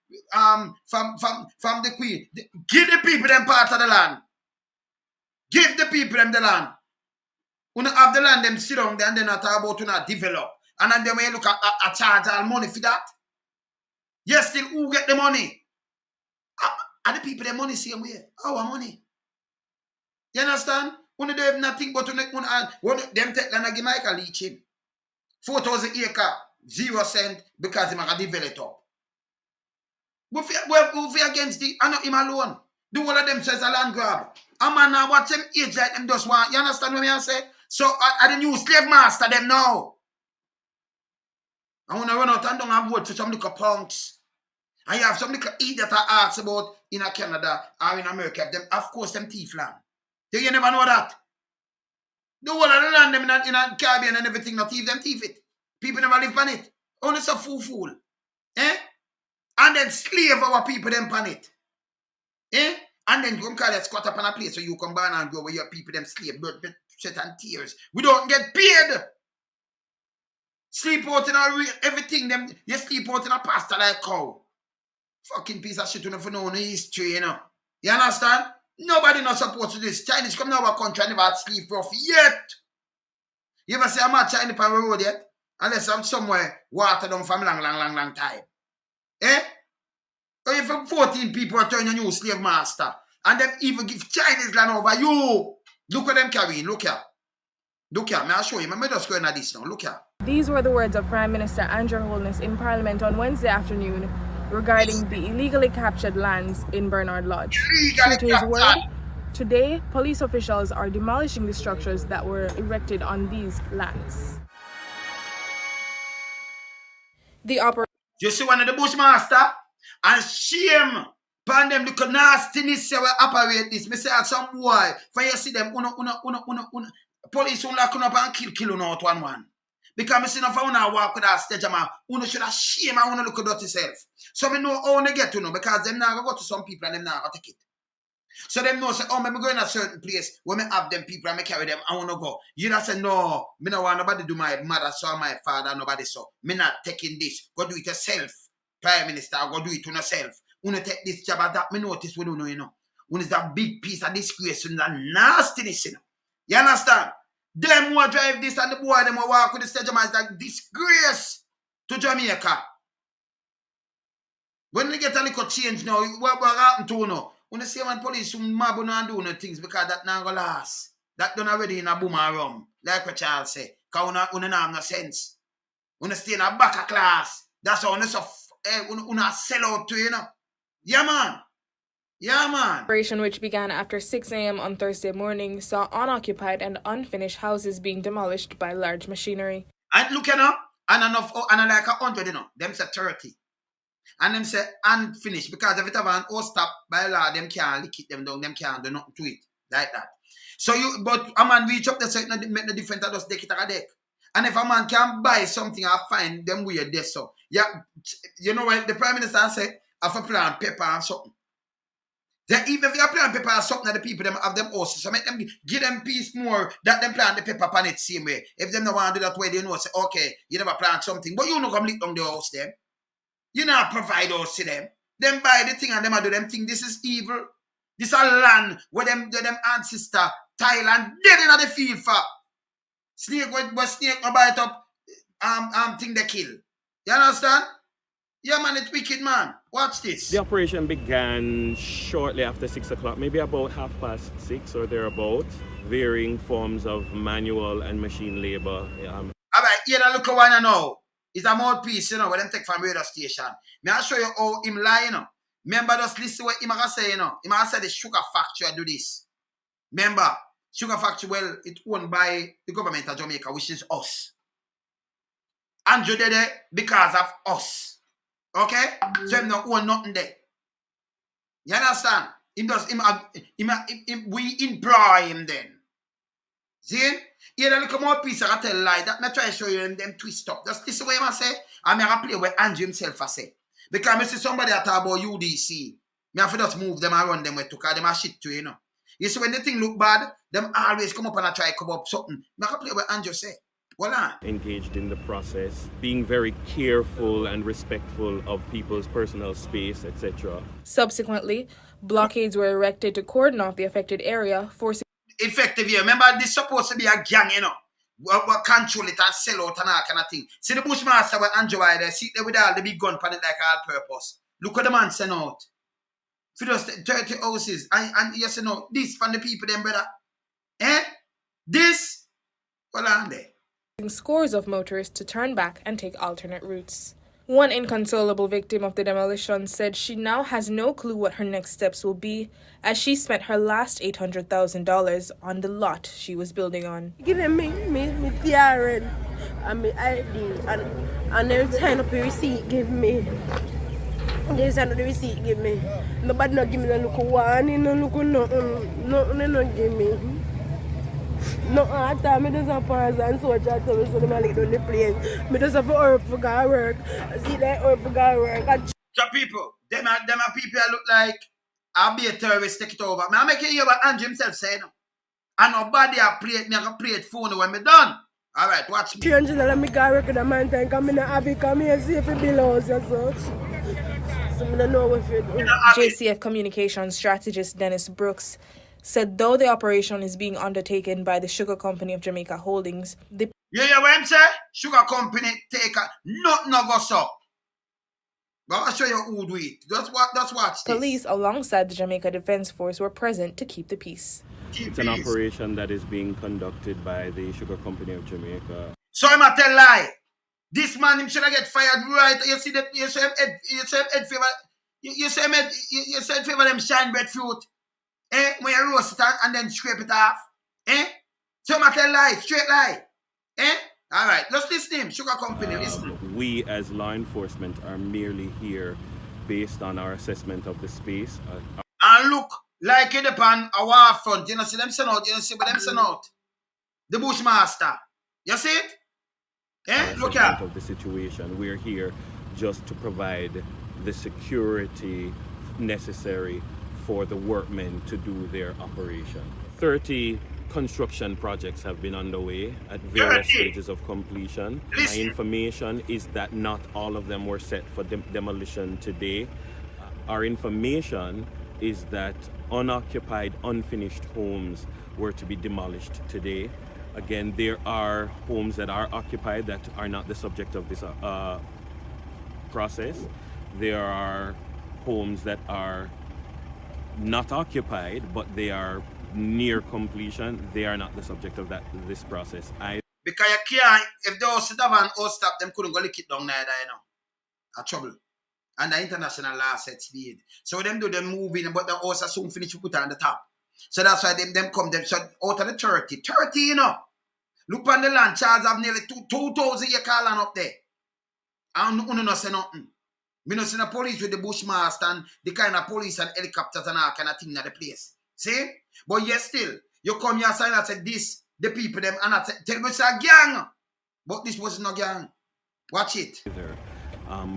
the Queen. Give the people them part of the land. Give the people them the land. When you have the land, them sit down there and then talk about to not develop. And then when you look at charge all money for that. Yes, still who get the money? Are the people them money same way? Our money. You understand? When they have nothing but when them take land and give Michael leeching. 4,000 acre, 0 cent because he might develop it up. We against the, I know him alone. Do all of them says a land grab. A man now watch them age like them just want. You understand what I say? So are the new slave master them now. I want to run out and down and vote for some little punks. And you have some little idiot that ask about in Canada or in America. Them, of course, them thief land. You never know that. The whole of the land them in the Caribbean and everything, not thief them, thief it. People never live on it. Only some fool. And then slave our people them on it. And then you come call it squat up on a place so you come back and go where your people them slave, blood, sweat and tears. We don't get paid. Sleep out in everything them, you sleep out in a pasta like cow. Fucking piece of shit you never know no history, you know. You understand? Nobody not supposed to do this. Chinese come to our country and never had sleep rough yet. You ever see a man Chinese on the road yet? Unless I'm somewhere water down from long time. Or if 14 people are turning a new slave master and them even give Chinese land over you. Look what them carrying. Look here. Look here. May I show you? May I just go into this now. Look here. These were the words of Prime Minister Andrew Holness in Parliament on Wednesday afternoon regarding the illegally captured lands in Bernard Lodge. True to his word, today, police officials are demolishing the structures that were erected on these lands. You see one of the bushmaster and shame pan them look nastiness say we operate this. Me say some boy for you see them police who lock up and kill out one. Because me see no for una walk with that stage man, una should have shame and una look at dirty self. So me know how to get to know because them now go to some people and them now go take it. So them know say, oh, me go in a certain place where me have them people and me carry them, I want to go. You not say, no, me no want nobody do my mother, so my father, nobody so. Me not taking this. Go do it yourself. Prime Minister, go do it to yourself. Una take this job that me notice we don't know, you know. Una is a big piece of disgrace and nastiness, you know. You understand? Them who drive this and the boy them who walk with the stage man is like disgrace to Jamaica. When they get a little change now, what happen to you now? When they say man police who mab and do no things because that not gonna last. That done already in a boomerang. Like what Charles say. Because una have no sense. Una stay in a back of class. That's how una sell out to, you know. Yeah man. Yeah, man. Operation, which began after 6 a.m. on Thursday morning, saw unoccupied and unfinished houses being demolished by large machinery. And look, you know, and enough, and like 100, you know, them say 30. And them say unfinished, because if it have an all stop by law, them can't lick it them down, them can't do nothing to it. Like that. So you, but a man reach up the set, make the difference, just deck it a deck. And if a man can buy something, I find them weird there. So, yeah, you know what the Prime Minister said? I have a plant pepper and something. Then even if you plant pepper or something, the people them have them horses, so make them give them peace more that them plant the pepper on it same way. If them don't want to do that way, they know say, okay, you never plant something, but you know come lick down the house them. You not provide house to them. Them buy the thing and them do them thing. This is evil. This is a land where them ancestor Thailand dead in the field for. Snake what snake no bite up thing they kill. You understand? Yeah, man, it's wicked, man. Watch this. The operation began shortly after 6 o'clock, maybe about 6:30 or thereabout. Varying forms of manual and machine labor. All right, here the look one now. It's a mouthpiece, you know, where them take from radio station. May I show you how him lie, you know. Remember, just listen what him gonna say, you know. Him gonna say the sugar factory do this. Remember, sugar factory, well, it's owned by the government of Jamaica, which is us. Andrew did it because of us. Okay? So him not own nothing there. You understand? We employ him then. See? Here the little more piece I tell lie that I try to show you them twist up. Just listen what I say. I'm going to play what Andrew himself I say. Because I see somebody that talk about UDC. I have to just move them and run them with to because them a shit to you know. You see when the thing look bad, them always come up and I try to come up something. I can play what Andrew say. Well on. Engaged in the process, being very careful and respectful of people's personal space, etc. Subsequently, blockades were erected to cordon off the affected area, forcing effective here. Remember, this supposed to be a gang, you know. What control it and sell out and all kind of thing. See the Bushmaster with Andrew there, see there with all the big gun pan it like all purpose. Look what the man sent out. For those 30 houses. And yes, you know, this from the people them, brother. This, well on there. Scores of motorists to turn back and take alternate routes. One inconsolable victim of the demolition said she now has no clue what her next steps will be, as she spent her last $800,000 on the lot she was building on. Giving me TRN and my ID and every time up a receipt give me. There's another receipt give me. Nobody not give me no look one, no look nothing. Nothing not give me. No, I thought me just have pause and so I tell me so them a lick down the plane. Me just have to hurry for go work. I see that hurry for go work. So people, them are people that look like I'll be a terrorist, take it over. I make you hear what Andrew himself say no. And nobody I play me, I can play it phone when me done. Alright, watch me. $300 me go work in a man time come in a have it come here see if it belows as such. So I don't know what it do. JCF communications strategist Dennis Brooks said though the operation is being undertaken by the Sugar Company of Jamaica Holdings, the You hear what I'm saying? Sugar company take a nothing no go so. But I'll show you who do it. Just watch this. police alongside the Jamaica Defense Force were present to keep the peace. It's an operation that is being conducted by the Sugar Company of Jamaica. So I'm a tell lie. This man him should get fired right. You see that you say head favor. You say favor them shine breadfruit. When you roast it and then scrape it off. So I'm a tell lie, straight lie. Alright, let's listen to him. Sugar Company, listen. We as law enforcement are merely here based on our assessment of the space. And look, like in the pan, a war front. You know, see them send out, you know, see what them send out. The Bushmaster. You see it? Look at of the situation. We're here just to provide the security necessary for the workmen to do their operation. 30 construction projects have been underway at various stages of completion. My information is that not all of them were set for demolition today. Our information is that unoccupied, unfinished homes were to be demolished today. Again, there are homes that are occupied that are not the subject of this process. There are homes that are not occupied, but they are near completion. They are not the subject of this process. Because you can't, if those sit down and all stop, them couldn't go lick it down neither, you know. A trouble. And the international law set speed. So them do them moving, but the house soon finish to put on the top. So that's why them come, so out of the 30, you know. Look on the land, Charles have nearly 2,000 acre land up there. And you don't say nothing. Me not see the police with the bushmaster and the kind of police and helicopters and all kind of thing in the place. See? But yes, still, you come here and say this, the people them, and I tell me it's a gang. But this was not gang. Watch it.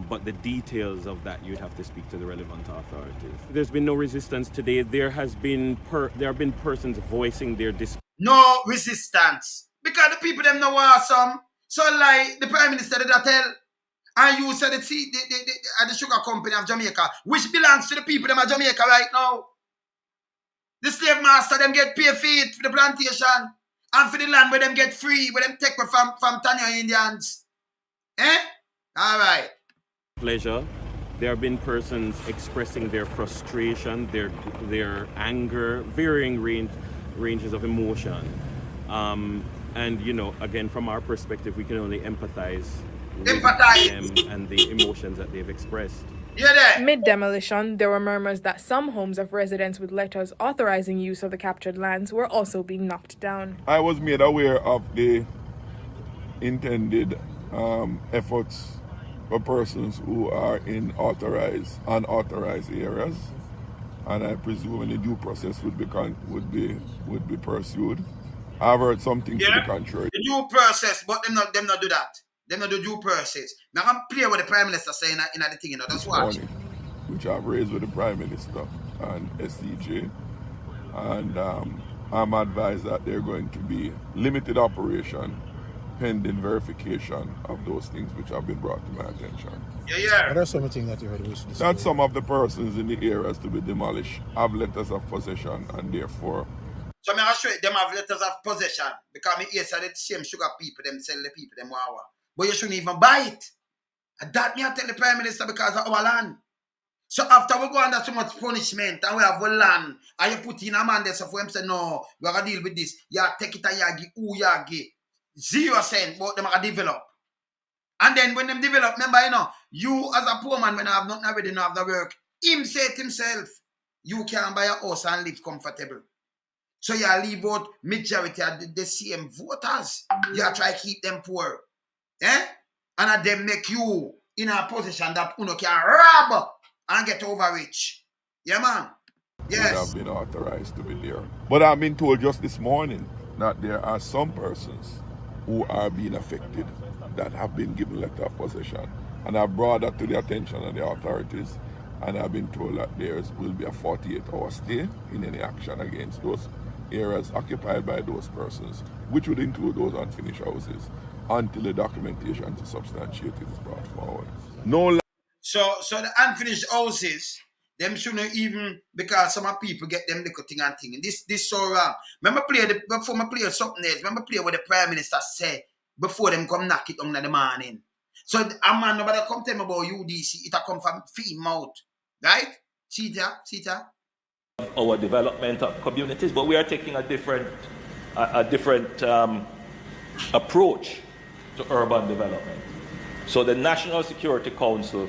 But the details of that, you'd have to speak to the relevant authorities. There's been no resistance today. There have been persons voicing their displeasure. No resistance. Because the people them know awesome. So like the Prime Minister did that tell, and you said the sugar company of Jamaica, which belongs to the people them of Jamaica right now. The slave master them get paid for it, for the plantation, and for the land where them get free, where them take from Tanya Indians. Eh? All right. Pleasure. There have been persons expressing their frustration, their anger, varying ranges of emotion. And you know, again, from our perspective, we can only empathize with them and the emotions that they've expressed. Mid-demolition, there were murmurs that some homes of residents with letters authorizing use of the captured lands were also being knocked down. I was made aware of the intended efforts for persons who are in authorized, unauthorized areas, and I presume any due process would be pursued. I've heard something to the contrary. The due process, but them not do that. Them not do due process. Now I'm play what the Prime Minister saying in the thing, you know. That's watch. Which I've raised with the Prime Minister and SCJ, and I'm advised that they're going to be limited operation pending verification of those things which have been brought to my attention. What are some things that you heard? That some of the persons in the areas to be demolished have letters of possession, and therefore. So I'm going to show you them have letters of possession, because me hear say the same sugar people them sell the people them wawa. But you shouldn't even buy it. And that me I tell the Prime Minister because of our land. So after we go under so much punishment and we have a land, and you put in a man there so for him say no, we're gonna deal with this. You take it and you give who you give 0 cent, but them are develop. And then when them develop, remember, you know, you as a poor man when I have nothing already, not have the work, him say it himself, you can buy a house and live comfortable. So you leave out majority of the same voters. You try to keep them poor. Eh? And them make you in a position that you can rob and get over rich. Yeah, man. Yes. Have been authorized to be there. But I've been told just this morning that there are some persons who are being affected that have been given letter of possession. And I've brought that to the attention of the authorities, and I've been told that there will be a 48-hour stay in any action against those areas occupied by those persons, which would include those unfinished houses, until the documentation to substantiate it is brought forward. So the unfinished houses, them shouldn't even, because some people get them little thing and thing. This so wrong. Remember before I play something else, remember play what the Prime Minister said before them come knock it on in the morning. So a man nobody come tell me about UDC, it'll come from feet mouth. Right? See that? Our development of communities, but we are taking a different approach to urban development. So the National Security Council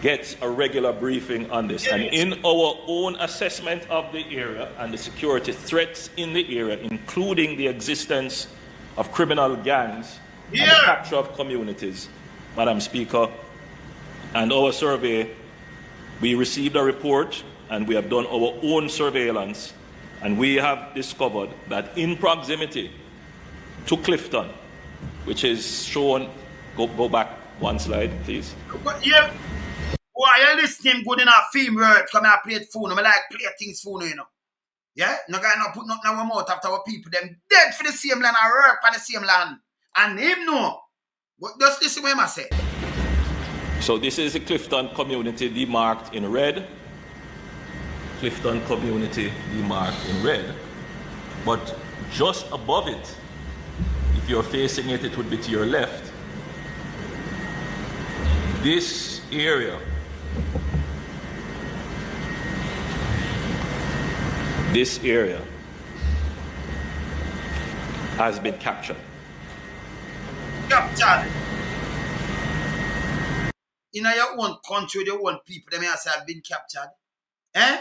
gets a regular briefing on this, and in our own assessment of the area and the security threats in the area, including the existence of criminal gangs and the capture of communities, Madam Speaker, and our survey, we received a report and we have done our own surveillance, and we have discovered that in proximity to Clifton, which is shown, go back one slide, please. Yeah. Why you listening good enough film word? Come here, play it phone. I like play things phone, you know. Yeah? No guy not put nothing in our mouth after our people. Them dead for the same land and work for the same land. And him no. But just listen what I say. So this is the Clifton community demarked in red. Clifton community demarked in red. But just above it, if you're facing it, it would be to your left. This area, has been captured. in your own country, your own people, they may have been captured. Eh?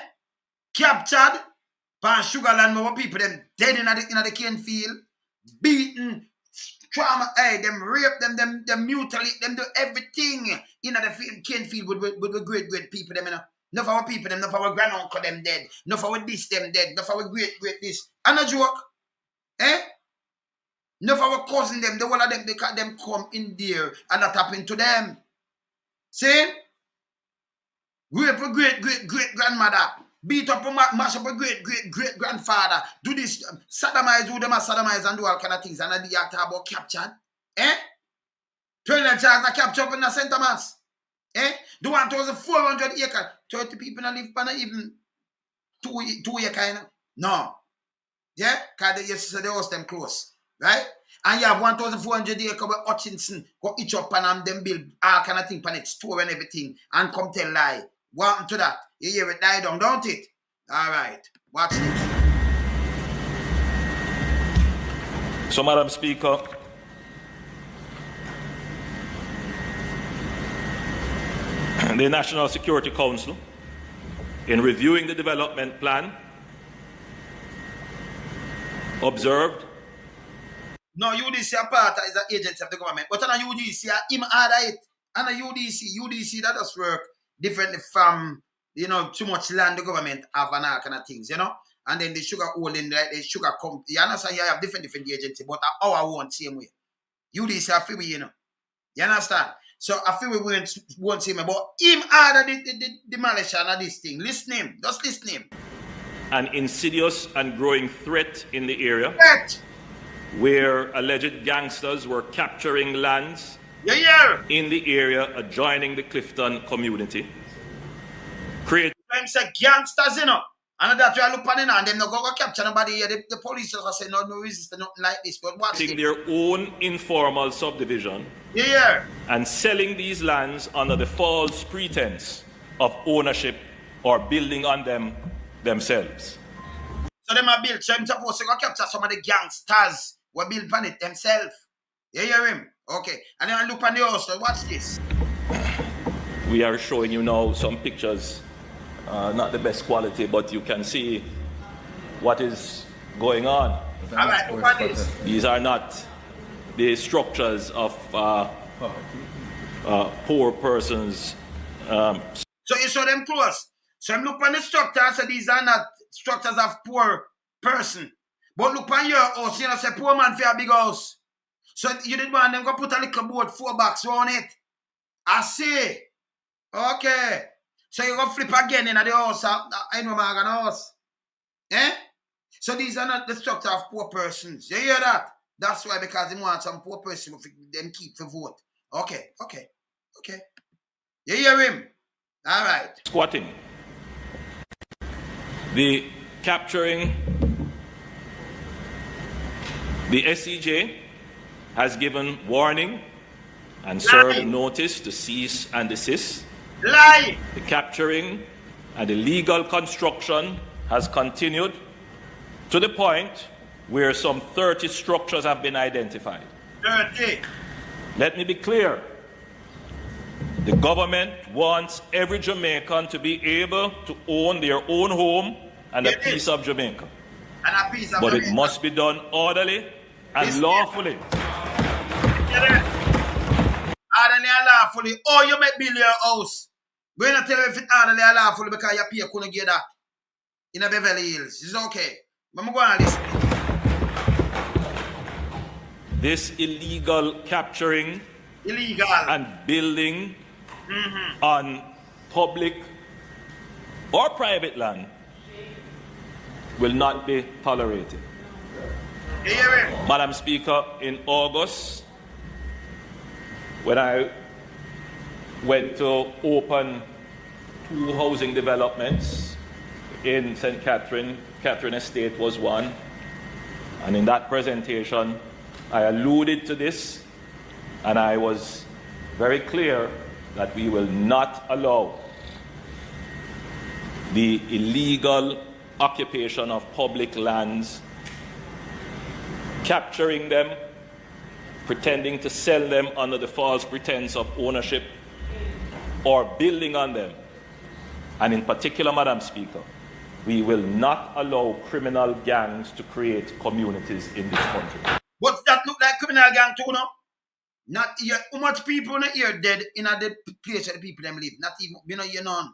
Captured by sugarland, more people, them dead in the cane field, beaten, trauma, them rape them mutilate, them do everything in the cane field with the great people, them, you know. Enough of our people, them, enough of our granduncle, them dead. Enough of our this, them dead. Enough of our great this. And a joke. Eh? Enough of our cousin, them, the one of them, they can them come in there and that happen to them. See? Rape a great grandmother. Beat up a mash up a great grandfather. Do this, sodomize, who them are sodomize and do all kind of things. And then they talk about captured. Eh? 20 charges are captured up in the St. Thomas. Eh? The 1,400 acres. 30 people not live on even 2 acres. No. Yeah? Because they host them close. Right? And you have 1,400 acres where Hutchinson go each up and them build all kind of thing on it, store and everything, and come tell lie. What happened to that? You hear it die down, don't it? All right. Watch this. So, Madam Speaker, the National Security Council, in reviewing the development plan, observed. No, UDC part is an agency of the government, but on a UDC, him order it. And a UDC that does work differently from, you know, too much land the government have and all kind of things, you know. And then the sugar holding, like the sugar company. You understand? You have different agencies, but our own same way. UDC are free, you know. You understand? So I feel we won't see me, but him order the demolition of this thing. Listen him. Just listen him. An insidious and growing threat in the area. Threat. Where alleged gangsters were capturing lands in the area adjoining the Clifton community. Them say gangsters, you know. And that you look on it and them not go capture nobody here. The police are saying no resist, nothing like this. But watch it. Their own informal subdivision. And selling these lands under the false pretense of ownership or building on them themselves. So them are built. So I'm supposed to go capture some of the gangsters who build on it themselves. You hear him? Okay. And then I look on the house. So watch this. We are showing you now some pictures. Not the best quality, but you can see what is going on. All right, look at this. These are not the structures of poor persons. So you saw them close. So I'm looking at the structures, so these are not structures of poor person. But look at your house, you know, say poor man for a big house. So you didn't want them to put a little board 4 box on it. I see. Okay. So you go flip again in the house, I know my house. Eh? So these are not the structure of poor persons. You hear that? That's why, because they want some poor person to them keep the vote. Okay. You hear him? All right. Squatting. The capturing. The SCJ has given warning and served notice to cease and desist. Lie. The capturing and the legal construction has continued to the point where some 30 structures have been identified. 30. Let me be clear. The government wants every Jamaican to be able to own their own home and a piece of Jamaica. But it must be done orderly and lawfully. Orderly and lawfully. Oh, you make build your house. We're not telling you if it's orderly and lawfully because your peer couldn't get that in a Beverly Hills. It's okay. But I'm going to listen. This illegal capturing and building on public or private land will not be tolerated. Madam Speaker, in August, when I went to open 2 housing developments in St. Catherine Estate was one, and in that presentation I alluded to this, and I was very clear that we will not allow the illegal occupation of public lands, capturing them, pretending to sell them under the false pretense of ownership, or building on them. And in particular, Madam Speaker, we will not allow criminal gangs to create communities in this country. What's that look like criminal gang too now? Not here. How much people in here dead in a dead place where the people them live? Not even, we not hear none.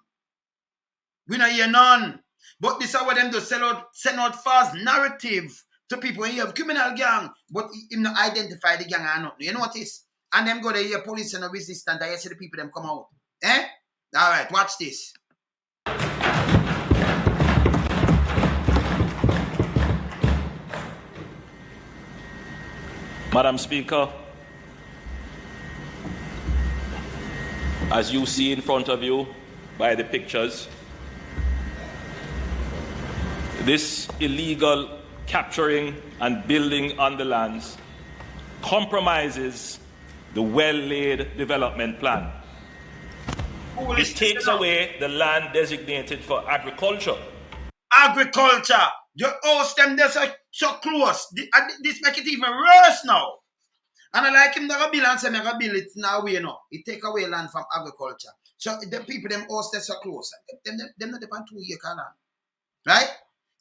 We not hear none. But this is what them do, send out false narrative to people. You have criminal gang, but him not identify the gang or not. You notice? And them go there, hear police and resistance, and you see the people them come out. Eh? All right, watch this. Madam Speaker, as you see in front of you by the pictures, this illegal capturing and building on the lands compromises the well-laid development plan. It takes away the land designated for agriculture. Agriculture. You host them there so close. This make it even worse now. And I like him that bill and say make a bill it now way now. It take away land from agriculture. So the people them host them so close. Them not depend 2 acre land. Right?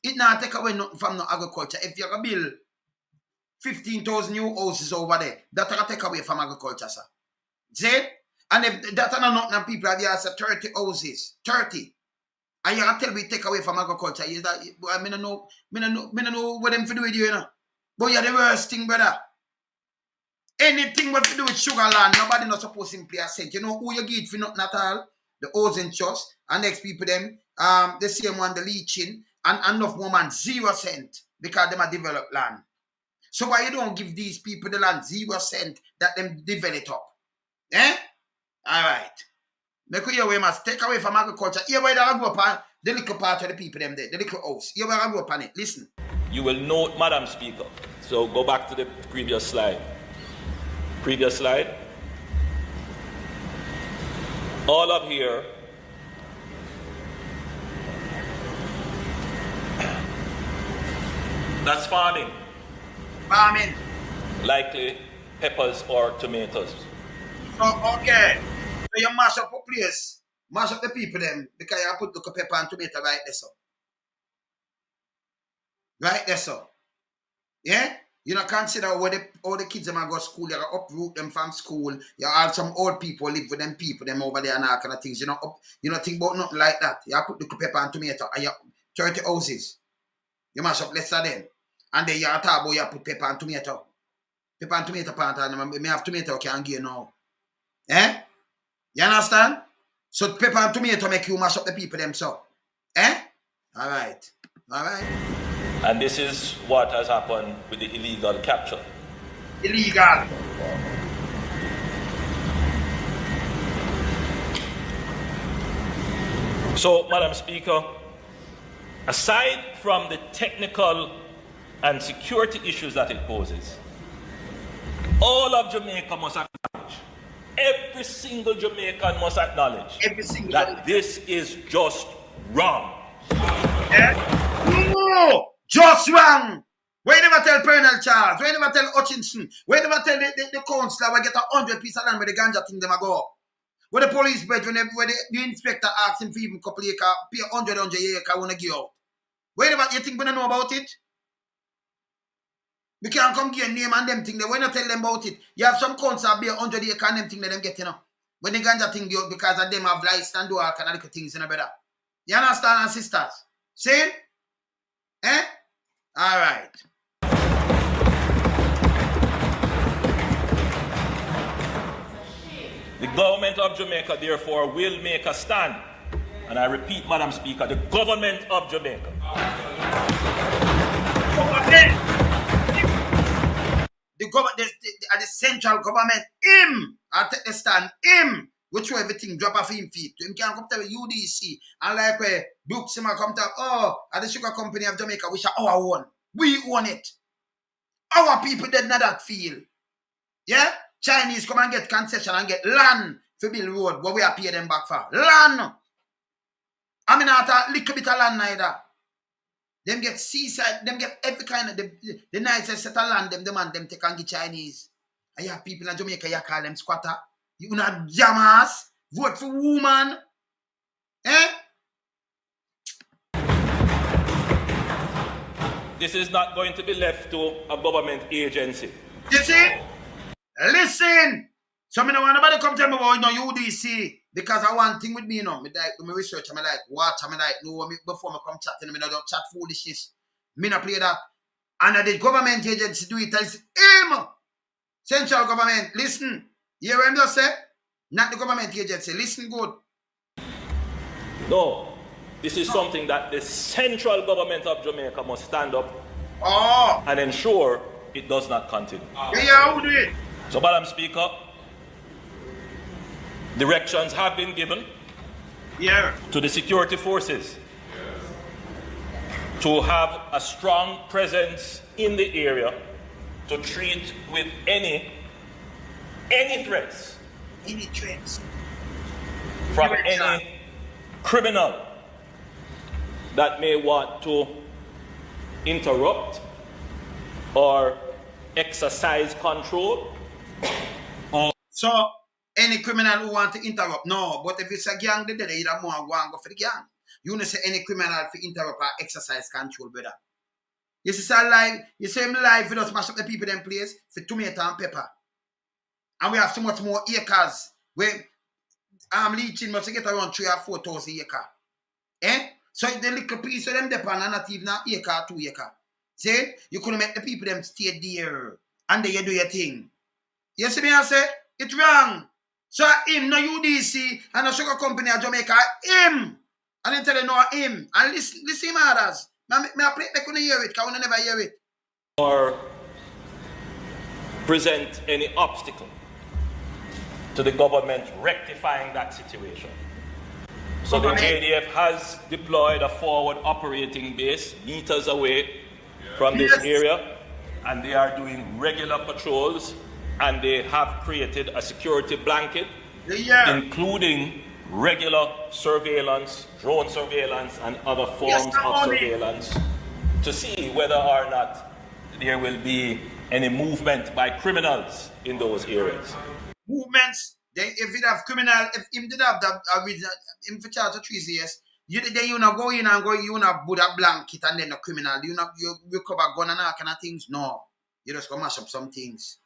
It not take away nothing from no agriculture. If you have build 15,000 new houses over there, that will take away from agriculture, sir. See? And if that are not nothing, people have there 30 houses. 30. And you tell me take away from agriculture. Is that I don't know what them to do with you, you know. But you're the worst thing, brother. Anything what to do with sugarland, nobody not supposed to play a cent. You know who you give for nothing at all? The housing trust. And next people them, the same one, the leaching, and enough woman 0 cent because them are developed land. So why you don't give these people the land 0 cent that them develop up? Eh? Alright. Make your way must take away from agriculture. Here where I go up on the little part of the people them there, the little house. Here where I go up on it. Listen. You will note, Madam Speaker. So go back to the previous slide. Previous slide. All up here that's farming. Farming. Likely peppers or tomatoes. So, okay. So you mash up a place, mash up the people them, because you put the pepper and tomato right there, so. Right there, so. Yeah? You know, consider all the kids them go to school, you uproot them from school. You have some old people live with them people, them over there and all kind of things. You know, think about nothing like that. You put the pepper and tomato and you 30 houses. You mash up less of them. And then you talk about you put pepper and tomato. Pepper and tomato plant and me have tomato can give now. Eh? You understand? So pepper and tomato make you mash up the people them so. Eh? Alright. Alright. And this is what has happened with the illegal capture. Illegal. So, Madam Speaker, aside from the technical and security issues that it poses, all of Jamaica must acknowledge, every single Jamaican must acknowledge that this is just wrong. No! Just wrong! We never tell Colonel Charles, we never tell Hutchinson, we never tell the councillor we get 100 pieces of land where the ganja thing them a go. Where the police bed, when the inspector asks him for even a couple acre, pay 100 acre want to give out. We never, you think we don't know about it? We can't come give a name and them thing, we not tell them about it. You have some councillor be 100 acre and them thing that them get, you know. When the ganja thing go out because of them have license and do all kind of little things, you know, brother. You understand, and sisters? See? Eh? All right. The government of Jamaica, therefore, will make a stand. And I repeat, Madam Speaker, the government of Jamaica. The government, the central government, him, I take the stand, him, which show everything drop off him feet. Him can come to the UDC, and like where Brooks him come to, at the sugar company of Jamaica, which are our own. We own it. Our people did not that feel. Yeah? Chinese come and get concession and get land to build road, but we are pay them back for. Land! I mean, not a little bit of land neither. Them get seaside, them get every kind of, the nicest set of land, them demand them take and get Chinese. And you have people in Jamaica, you call them squatter. You not jammers. Vote for woman. Eh? This is not going to be left to a government agency. You see? Listen. So me no want nobody come tell me about UDC because I want thing with me, Me like do my research, I like watch, I like know me before me come chat, me no don't chat foolishness. Me no play that. And the government agency do it as him. Central government, listen. You hear what I'm just saying? Not the government agency. Listen good. No. This is something that the central government of Jamaica must stand up and ensure it does not continue. Yeah, who do it? So, Madam Speaker, directions have been given to the security forces to have a strong presence in the area to treat with any threats. Any threats. From any criminal that may want to interrupt or exercise control. So, any criminal who want to interrupt, no. But if it's a gang, they either more go and go for the gang. You don't say any criminal to interrupt or exercise control, brother. You see, you say him live, we just mash up the people in place for tomato and pepper. And we have so much more acres where leaching must get around 3,000 or 4,000 acres. Eh? So the little piece of them depend on not even an acre or 2 acres. See? You couldn't make the people them stay there and then you do your thing. You see me I say? It's wrong. So him, no UDC and no sugar company of Jamaica, him. And then tell you no him. And listen him others. May I play they couldn't hear it because we never hear it. Or present any obstacle to the government rectifying that situation. So the JDF has deployed a forward operating base meters away from this area, and they are doing regular patrols, and they have created a security blanket, including regular surveillance, drone surveillance, and other forms of surveillance to see whether or not there will be any movement by criminals in those areas. Movements, if it have criminal, if him did have that him for charge of 3 years, then you not go in and go, you not put a blanket and then a criminal, you recover gun and all kind of things. No. You just go mash up some things.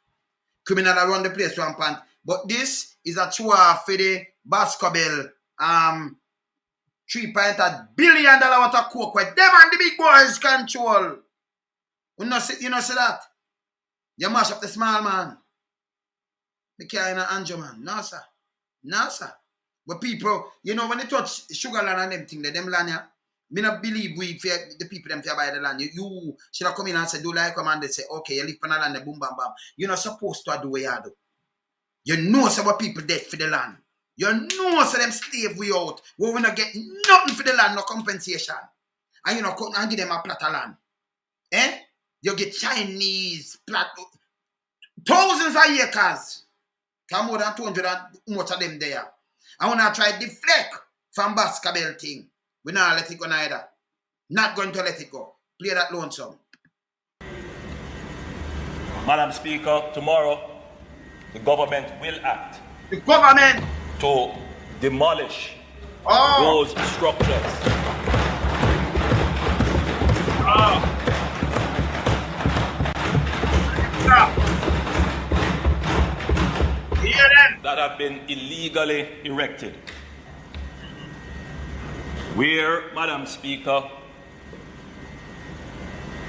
Criminal around the place rampant. But this is a chua for the basketball $3.8 billion water coke where them and the big boys control. You know see that? You mash up the small man. The carry an Andrew man. No, sir. No, sir. But people, when they touch Sugarland and them thing, them land here, me not believe the people them buy the land. You should have come in and say, do like them and they say, okay, you live on the land, boom, bam, bam. You're not supposed to do what you do. You know some people dead for the land. You know some them slave we out. We will not get nothing for the land, no compensation. And come and give them a plot of land. Eh? You get Chinese plot, thousands of acres. Come more than 200 and much of them there. I want to try to deflect from basketball thing. We're not let it go neither. Not going to let it go. Play that lonesome. Madam Speaker, tomorrow the government will act. The government? To demolish those structures. That have been illegally erected. Where, Madam Speaker,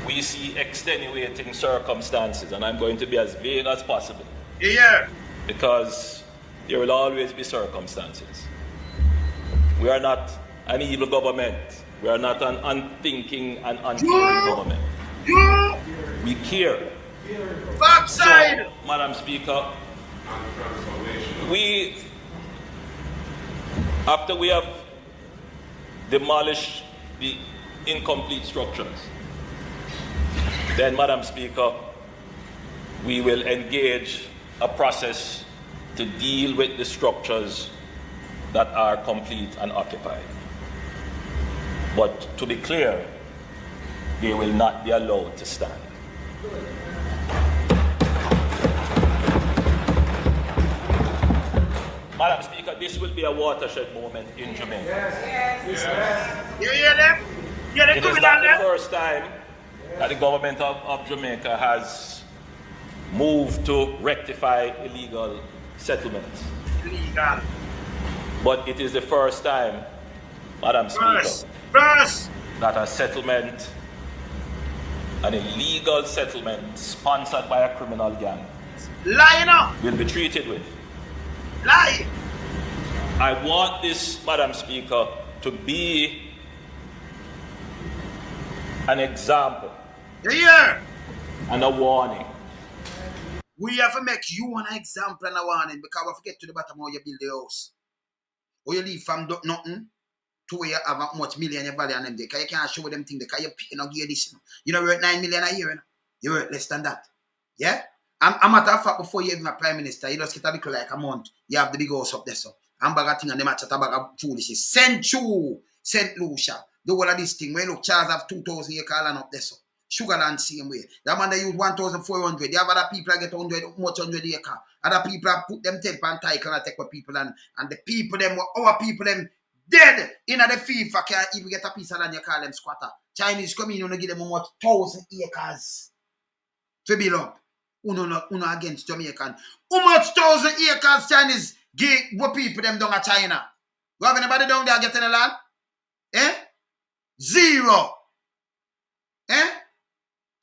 we see extenuating circumstances, and I'm going to be as vague as possible. Yeah. Because there will always be circumstances. We are not an evil government. We are not an unthinking and uncaring government. We care. Backside. So, Madam Speaker, after we have demolished the incomplete structures, then, Madam Speaker, we will engage a process to deal with the structures that are complete and occupied. But to be clear, they will not be allowed to stand. Madam Speaker, that this will be a watershed moment in Jamaica. You hear them? Yeah, they It is not the first time that the government of Jamaica has moved to rectify illegal settlements. Illegal. But it is the first time, Madam Speaker, that a settlement, an illegal settlement sponsored by a criminal gang, will be treated with. Lie. I want this, Madam Speaker, to be an example and a warning. We have to make you an example and a warning because we forget to the bottom how you build the house. Or you leave from nothing to where you have how much million you value on them. Because you can't show them things because you pay no gear this. You know, worth 9 million a year. You know? You worth less than that. Yeah? And matter of fact, before you even a prime minister, you just get a little like a month. You have the big house up there. So, and bag of thing and them at a bag of foolishness. St. Lucia. The whole of this thing. When you look, Charles have 2,000 acre land up there. So. Sugarlands same way. That man they use 1,400. They have other people that get 100 acre. Other people have put them tape and title and take with people and the people them, our people them dead in the field for can't even get a piece of land you call them squatter. Chinese come in and give them how much 1,000 acres to build up. Uno against Jamaican. How much 1,000 acres Chinese give what people them down at China? You have anybody down there getting a land? Zero.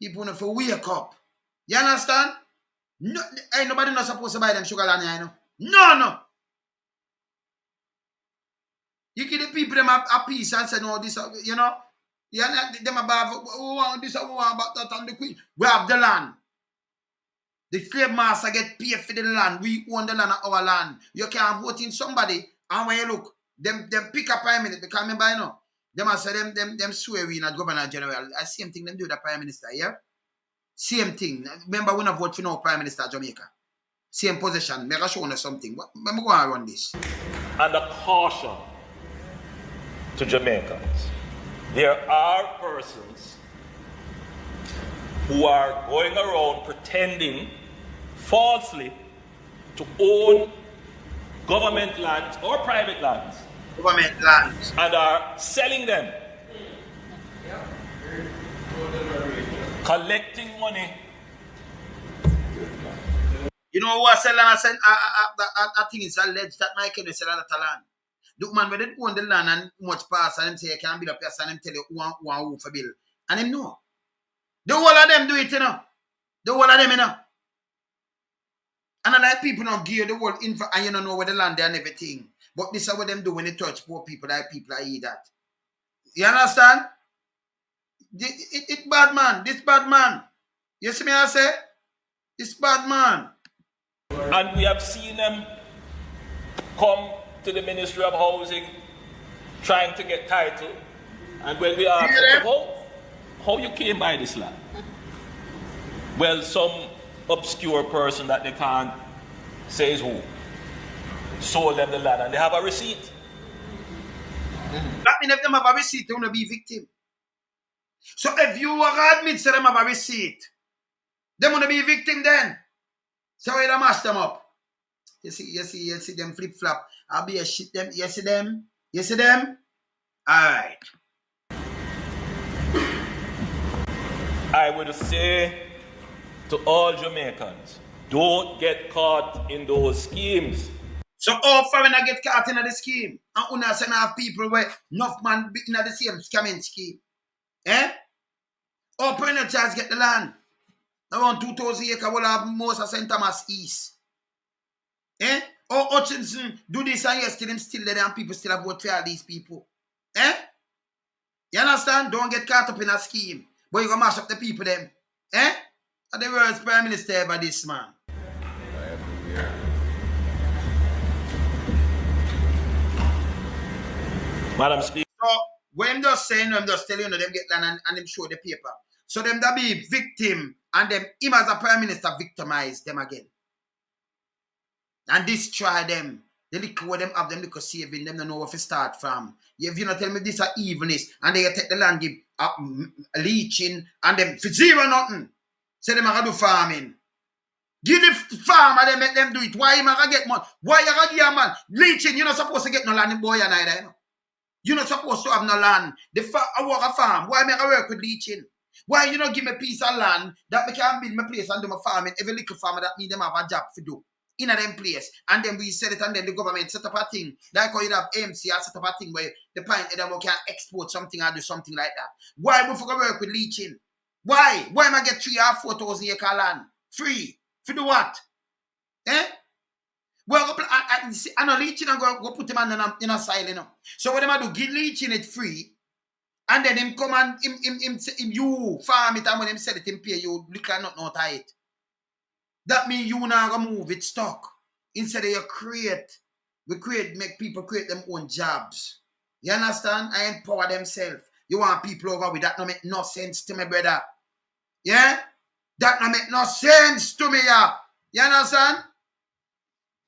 People need to wake up. You understand? No, ain't nobody not supposed to buy them sugar land, you know. No. You give the people them a piece and say, no, this, you know. Yeah, them about this, we want about that and the queen. We have the land. The slave master get paid for the land. We own the land of our land. You can't vote in somebody. And when you look, them pick a prime minister. Because remember, you know, them say them swear we not governor general. The same thing them do the prime minister, yeah? Same thing. Remember when I vote for no prime minister of Jamaica. Same position. Make a show us something. Let me go and run this. And a caution to Jamaicans. There are persons who are going around pretending falsely to own government lands or private lands. Government lands. And are selling them. Collecting money. You know what selling I think it's alleged that my can sell a lot of land. Look man, when they own the land and much pass and them say you can't build a place and them tell you who for bill. And them know. The whole of them do it, you know. The whole of them, you know. And a lot of people don't give the whole info and you don't know where the land and everything. But this is what them do when they touch poor people, that people eat that. You understand? It's bad man. This bad man. You see me I say? It's bad man. And we have seen them come to the Ministry of Housing trying to get title. And when we ask them, how you came by this land? Well, some obscure person that they can't say is who sold them the land and they have a receipt. That means if them have a receipt, they want to be victim. So if you admit to them have a receipt, they want to be victim then. So why they mash them up? You see them flip-flop. I'll be a shit them. You see them? You see them? Alright. I would say to all Jamaicans, don't get caught in those schemes. So all foreigner get caught in the scheme. And una send have people where enough man in the same scamming scheme. All foreigner charge get the land. Around 2,000 acres will have most of St. Thomas East. Or Hutchinson do this and yes, still there and people still have vote for all these people. You understand? Don't get caught up in a scheme. But you gonna mash up the people them. And the world's prime minister ever this man. Madam Speaker. So when them just saying, them just telling you, them get land and them show the paper. So them that be victim and them him as a prime minister victimize them again. And destroy them. The little where them have them little saving, them don't know where to start from. If you not tell me this are evilness and they take the land, give leaching and them for zero nothing. Say them are gonna do farming. Give the farmer, they make them do it. Why am I gonna get money? Why you gonna give a man? Leaching, you're not supposed to get no land in boy and either, you know? You're not supposed to have no land. I work a farm. Why make I work with leaching? Why you not give me a piece of land that me can build my place and do my farming? Every little farmer that need them have a job to do in a them place. And then we sell it and then the government set up a thing. Like how you have AMC or set up a thing where the pint that we can export something or do something like that. Why we forget work with leaching? Why? Why am I get 3,000 or 4,000 acre land? Free. For do what? Eh? Well, I know leaching and go put him in a silo, you know. So what am I do? Give leaching it free. And then him come and him you farm it and when him sell it, him pay you liquor not it. That means you now gonna move it stock. Instead of make people create them own jobs. You understand? I empower themselves. You want people over with that no make no sense to me, brother. Yeah? That no make no sense to me, yeah. You understand?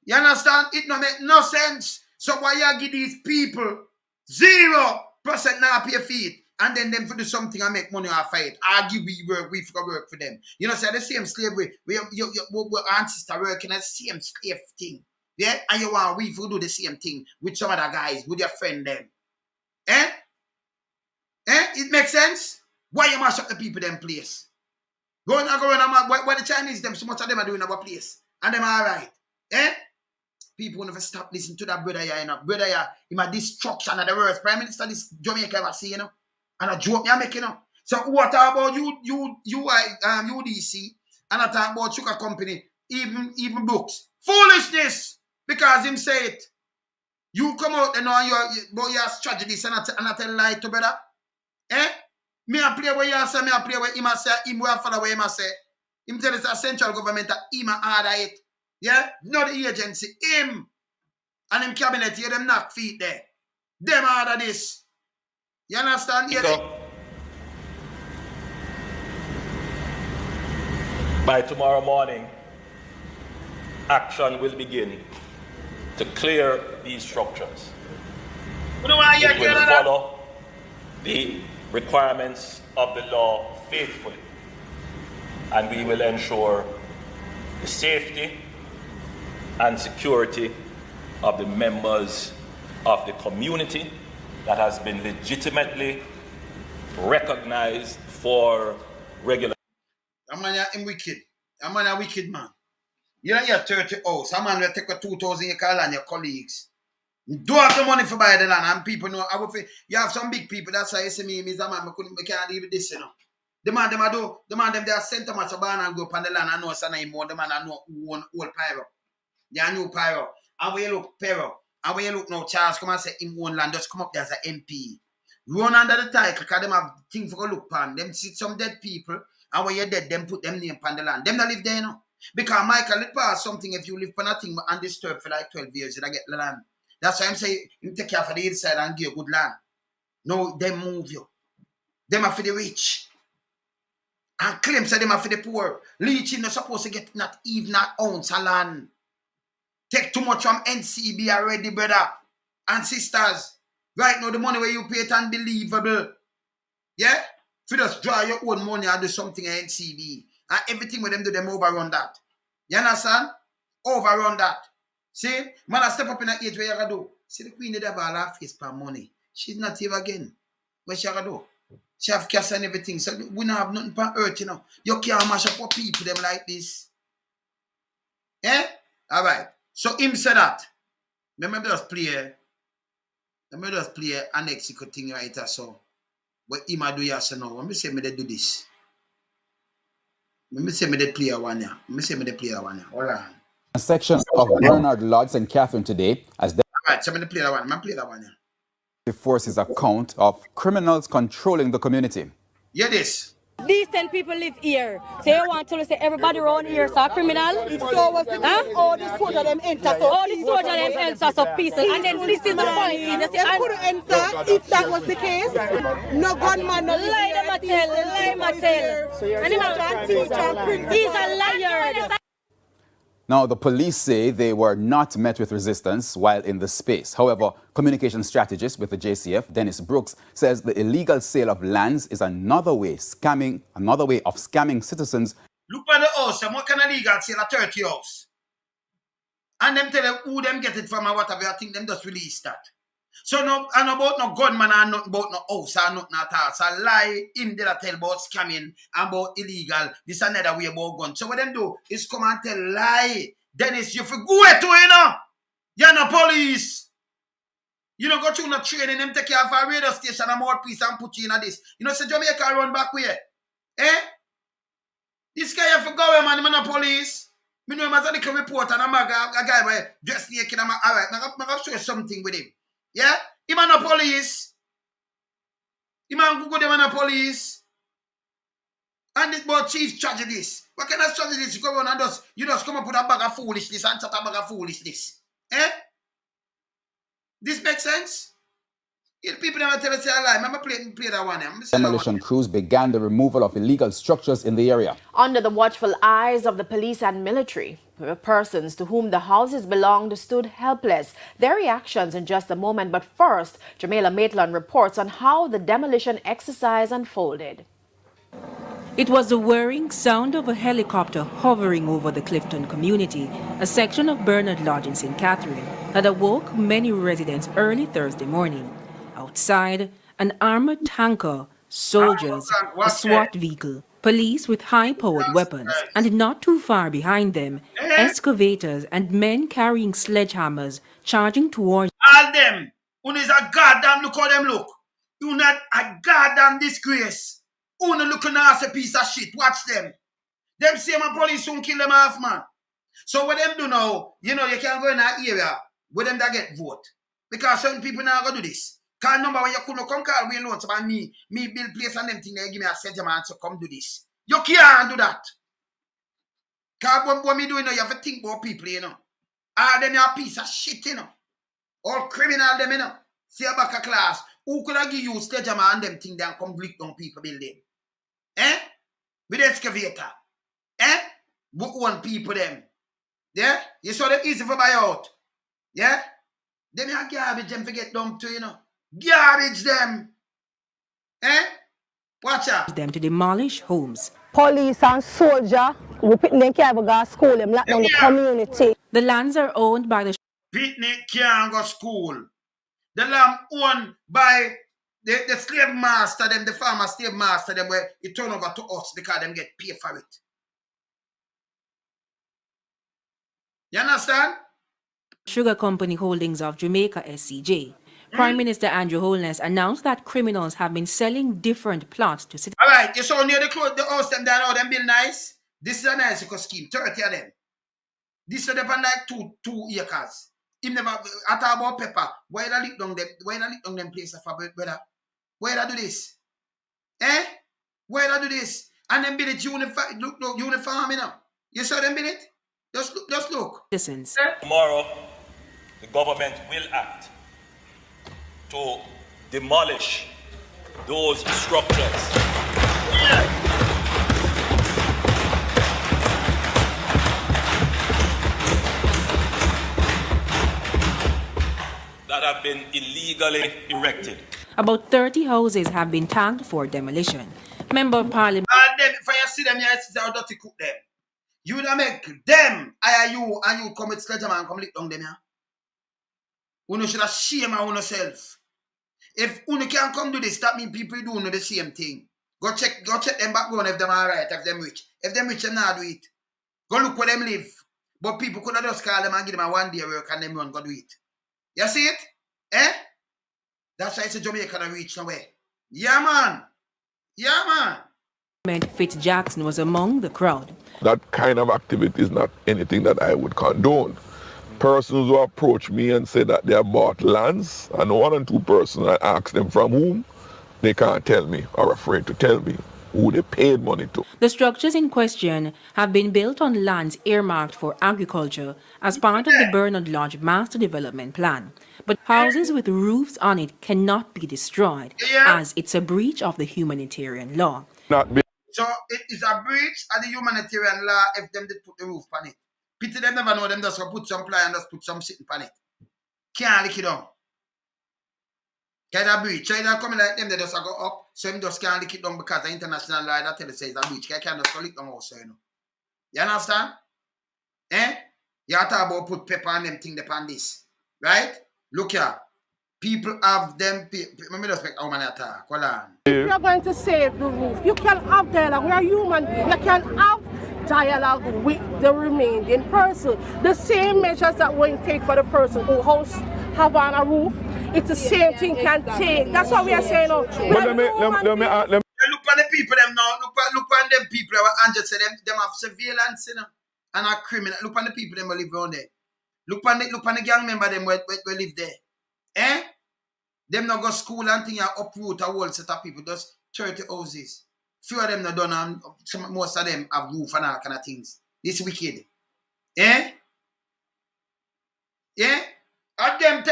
You understand? It no make no sense. So why you give these people 0% now pay feet and then them for do something and make money off it? Argue we for work for them. You know, say the same slavery. We ancestor working at the same slave thing. Yeah? And you want we for do the same thing with some other guys, with your friend them. Eh? It makes sense? Why you mash up the people them place? Go on, why the Chinese them, so much of them are doing our place. And them are alright. Eh? People never stop listening to that brother here, you know. Brother here, him a destruction of the worst Prime Minister this Jamaica ever see, you know. And a joke you making, you know. So what about UDC and I talk about sugar company, even books. Foolishness! Because him say it. You come out and know your strategies and I tell lie to brother. Eh? Me a play where you say, me a play where him a say, him will follow where him a say. Him tell it's a central government that him a order it. Yeah? Not the agency. Him. And him cabinet here, them knock feet there. Them order this. You understand? Yeah. By tomorrow morning, action will begin to clear these structures. It will follow the requirements of the law faithfully, and we will ensure the safety and security of the members of the community that has been legitimately recognized for regular. A man is wicked. A man a wicked man. You know you're 30 house. A man will take a 2,000 acre land, your colleagues. Do have the money for buy the land, and people know. You have some big people. That's why you see me, Mr. Man, we can't deal with this, you know. The man they are sent to much of and go up on the land. I know it's not more. The man I know who own old pyro. They are new pyro. And when you look pyro, and when you look now, Charles come and say him own land, just come up there as an MP. Run under the title, because them have things for look pan. Them see some dead people, and when you're dead, them put them name on the land. Them not live there, you know. Because Michael, it pass something if you live on a thing undisturbed for like 12 years, you don't get the land. That's why I'm saying, you take care for the inside and give you good land. No, them move you. Them are for the rich. And claims that them are for the poor. Leaching not supposed to get not even an ounce of land. Take too much from NCB already, brother and sisters. Right now, the money where you pay it unbelievable. Yeah? If you just draw your own money and do something at NCB. And everything with them do, them overrun that. You understand? Overrun that. See? Man, I step up in that age where you gotta do. See, the queen did have all her face for money. She's not here again. What she gotta do? She have cash and everything. So we don't have nothing on earth, you know. You can't mash up what people them like this. Eh? Alright. So him said that. Remember just play an execute thing right there. So what him a do ya so now. Let me say me they do this. Let me say me they play one here. Let me say me they play one here. Hold on. A section of Bernard Lodge and Catherine today as they Alright, so me they play that one. I play that one here. the forces account of criminals controlling the community. Yeah, this. Decent people live here. So you want to say everybody around here is a criminal? If so was the all the soldiers them enter so all the soldiers them enter so peaceful. And then this is the point. They couldn't enter if that was the case. No gunman, no lie them a tell. And he's a liar. Now, the police say they were not met with resistance while in the space. However, communication strategist with the JCF, Dennis Brooks, says the illegal sale of lands is another way of scamming citizens Look at the house, and what kind of legal sale a 30 house? And them tell them who them get it from and whatever, I think them just release that. So no, and about no gunman and nothing about no house and nothing at all. So lie him did tell about scamming and about illegal. This another way about gun. So what them do is come and tell lie. Dennis, you for go to you're no police. You know, go through no training, them take you off a radio station and more piece and put you in this. You know, say Jamaica run back where? Eh? This guy have to go, man, I'm not police. Me know him as a little reporter and I'm a guy by dressed naked. I'm alright, I'm going to show you something with him. Yeah? Him and the police. Him and Google them and the police. And it's about chief tragedies. What kind of tragedies you go on and you just come up with a bag of foolishness and chat a bag of foolishness? Eh? This makes sense? You people never tell us a lie. Remember play that one. Demolition crews began the removal of illegal structures in the area. Under the watchful eyes of the police and military, persons to whom the houses belonged stood helpless. Their reactions in just a moment, but first, Jamila Maitland reports on how the demolition exercise unfolded. It was the whirring sound of a helicopter hovering over the Clifton community, a section of Bernard Lodge in St. Catherine, that awoke many residents early Thursday morning. Outside, an armored tanker, soldiers, a SWAT vehicle, police with high-powered weapons, and not too far behind them, excavators and men carrying sledgehammers charging towards all them. Who is a goddamn look how them look. You not a goddamn disgrace. Who not looking at a piece of shit. Watch them. Them same police soon kill them half, man. So what them do now, you know, you can go in that area where them that get vote. Because certain people now go do this. Call number when you couldn't come call we loans about me build place and them thing they give me a settlement to come do this. You can't do that. Because what me do, you know, you have to think about people, you know. All them are a piece of shit, you know. All criminal them, you know. See back a class. Who could I give you sledgehammer and them thing that come break down people building? Eh? With excavator. Eh? Book one people them. Yeah? You saw them easy for buy out. Yeah? Them are garbage them forget dump to, you know. Garbage them. Eh? Watch out. them to demolish homes. Police and soldier, we put them can't go to school, them lock down the community. The lands are owned by the Picnic can't go school. The land owned by the slave master, them, the farmer slave master, them where it turn over to us because them get paid for it. You understand? Sugar Company Holdings of Jamaica, SCJ. Prime Minister Andrew Holness announced that criminals have been selling different plots to citizens. All right, you saw near the house them down, them build nice. This is a nice scheme, 30 of them. This is upon like two acres. Him never at about pepper. Why they lick down them? Why they lick down them places for brother? Why they do this? Eh? Why they do this? And then build it uniform, you know. You saw them build it? Just look. Citizens. Tomorrow, the government will act to demolish those structures. That have been illegally erected. About 30 houses have been tagged for demolition. Member of Parliament. And them, if I see them, you see how dirty cook them. You don't make them hire you and you come with sledgehammer and come lick down them, yeah? You should have shame on yourself. If you can't come do this, that means people doing the same thing. Go check them background if them are right, if them rich. If them rich, them not do it. Go look where them live. But people could have just call them and give them a 1 day work and them run go do it. You see it? Eh? That's why it's a Jamaica that reach nowhere. Yeah, man. Yeah, man. Fitz Jackson was among the crowd. That kind of activity is not anything that I would condone. Persons who approach me and say that they have bought lands, and 1 and 2 persons, I ask them from whom, they can't tell me or afraid to tell me who they paid money to. The structures in question have been built on lands earmarked for agriculture as part of the Bernard Lodge Master Development Plan. But houses with roofs on it cannot be destroyed as it's a breach of the humanitarian law. So it is a breach of the humanitarian law if them did put the roof on it. Pity them never know them just put some ply and just put some shit on it. Can't lick it down. Kind of breach. So either coming like them, they just go up, so them just can't lick it down because the international law that tell us it's a breach. Can't just lick down also, you know. You understand? You talk about put pepper on them thing upon this. Right? Look here. People have them. Let me respect how many attack. Hold on. If you're going to save the roof, you can have dialogue. We are human beings. You can have dialogue with the remaining person. The same measures that we take for the person who house have on a roof, it's the same thing can take. That's what we are saying now. But let me Look at the people them now. Look at them people. Our Angel said them have surveillance, you know, and are criminal. Look at the people them who live around there. Look at the gang member them who live there. Them not go school and thing and uproot a whole set of people. Just 30 houses. Few of them not done and most of them have roof and all kind of things. This wicked. And them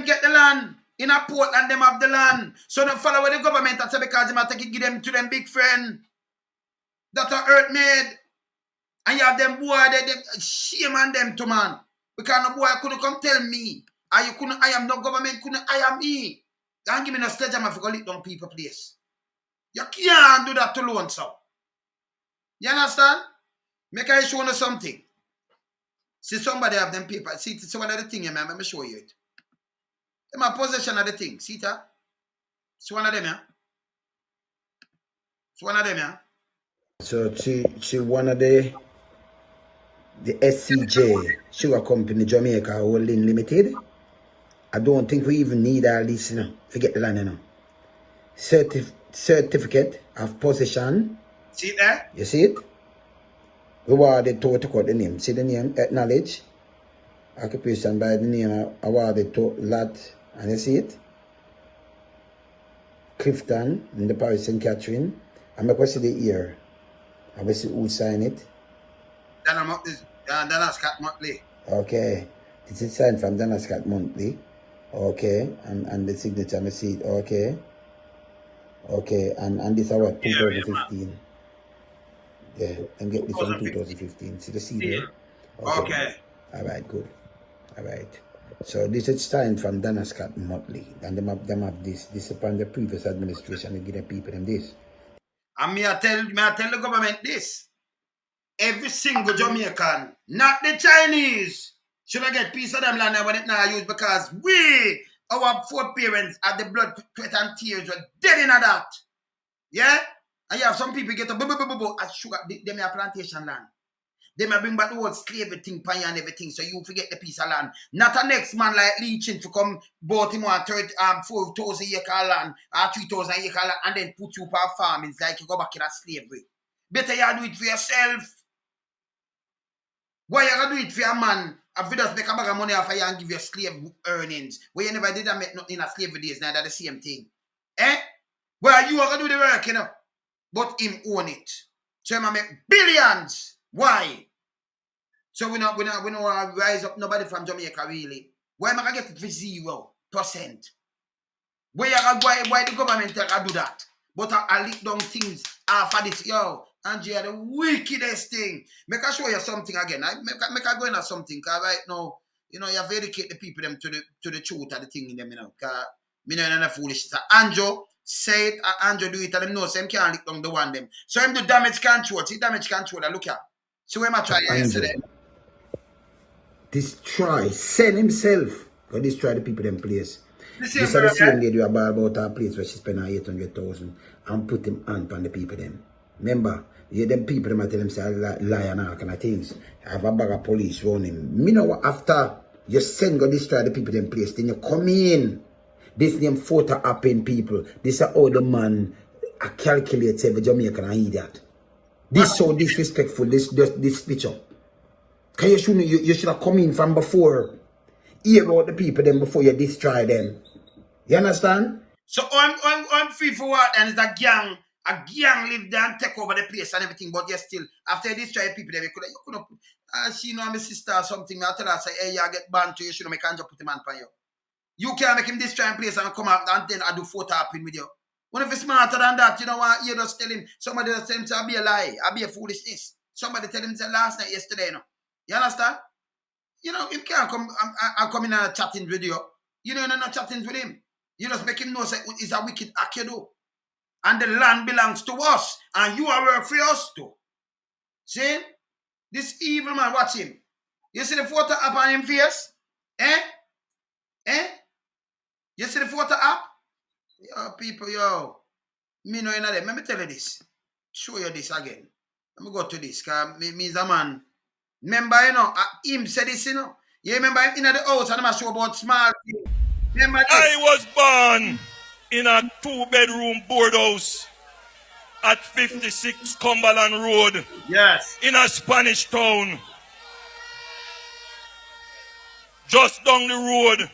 get the land. In a Portland, them have the land. So don't follow what the government and say because them have to give them to them big friend. That are earth made. And you have them boy, they shame on them to man. Because no boy couldn't come tell me. And you couldn't, I am no government, couldn't, I am me. Don't give me no stage, I'm going to lick down people place. You can't do that alone, so. You understand? Make I show you something. See, somebody have them paper. See, it's one of the things, man. Let me show you it. Them a possession of the thing. See that? It's one of them, yeah? It's one of them, yeah? So, she one of the SCJ Sugar Company Jamaica Holding Limited. I don't think we even need all this, you know. Forget the land, you know. Certificate of possession. See it there? You see it? Awarded to the name. See the name? Acknowledge. Occupation by the name awarded to lot. And you see it? Clifton in the parish St. Catherine. I'm going to see the year. I will see who sign it. Dana Scott Monthly. Okay. This is signed from Dana Scott Monthly. Okay. And the signature, I see it. Okay. Okay. And this is what? 2015. Yeah. And get this from 2015. See the CD there? Okay. Alright, good. Alright. So this is signed from Dana Scott Monthly. And them have this. This upon the previous administration and give the people them this. And may I tell the government this. Every single Jamaican, not the Chinese, should I get piece of them land when it now used because we, our foreparents, had the blood, sweat, and tears were dead in that. Yeah? And you have some people get a as sugar, they may have plantation land. They may bring back the whole slavery thing, pioneer and everything, so you forget the piece of land. Not a next man like Leaching to come Baltimore 4,000 acre land, or 3,000 acre land, and then put you for farming. It's like you go back in a slavery. Better you do it for yourself. Why you gonna do it for a man? If you just make a bag of money off you and give you slave earnings, where you never did that make nothing in a slavery days, now that's the same thing. Well, you are gonna do the work, you know. But him own it. So him make billions. Why? So we don't rise up nobody from Jamaica really. Why am I gonna get it for 0%? Why the government can do that? But I lick down things after this. Yo, Andrea, the wickedest thing. Make I show you something again. Make I go into something. Because right now, you know, you have to educate the people them to the truth of the thing in them, you know. Because me know no foolishness. Andrew, say it, Andrew do it, and them know, so him can't lick down the one them. So him do damage control. See damage control, look here. So where am I trying yesterday? Destroy, send himself. Go destroy the people them place. This is the same lady about her place where she spent her 800,000 and put him on the people them. Remember, them people them tell them say lie and all kind of things. Have a bag of police running. Me know after you send go destroy the people them place, then you come in. This name photo happen people. This is how the man calculates every Jamaican and idiot. This so disrespectful, this picture. Can you should have come in from before. Hear out the people them before you destroy them. You understand? So on free for what and it's a gang live there and take over the place and everything, but you still after you destroy people there, you could she know my sister or something, I tell her say, hey, you get banned to you, should make Andrew put him on for you. You can't make him destroy a place and come out and then I do photo happen with you. What if it's smarter than that? You know what? You just tell him, somebody just tell him to be a lie, I'll be a foolishness. Somebody tell him to last night, yesterday, you know. You understand? You know, him can't come and come in and chatting with you. You know, you're not chatting with him. You just make him know that it's a wicked act you do. And the land belongs to us. And you are work for us too. See? This evil man, watch him. You see the photo up on him face? You see the photo up? Yo, people, yo. Me know you know them. Let me tell you this. Show you this again. Let me go to this. Because me's a man. Remember, you know, him said this, you know. You remember him in the house and I'm show about small things. Remember this? I was born in a 2-bedroom board house at 56 Cumberland Road. Yes. In a Spanish town. Just down the road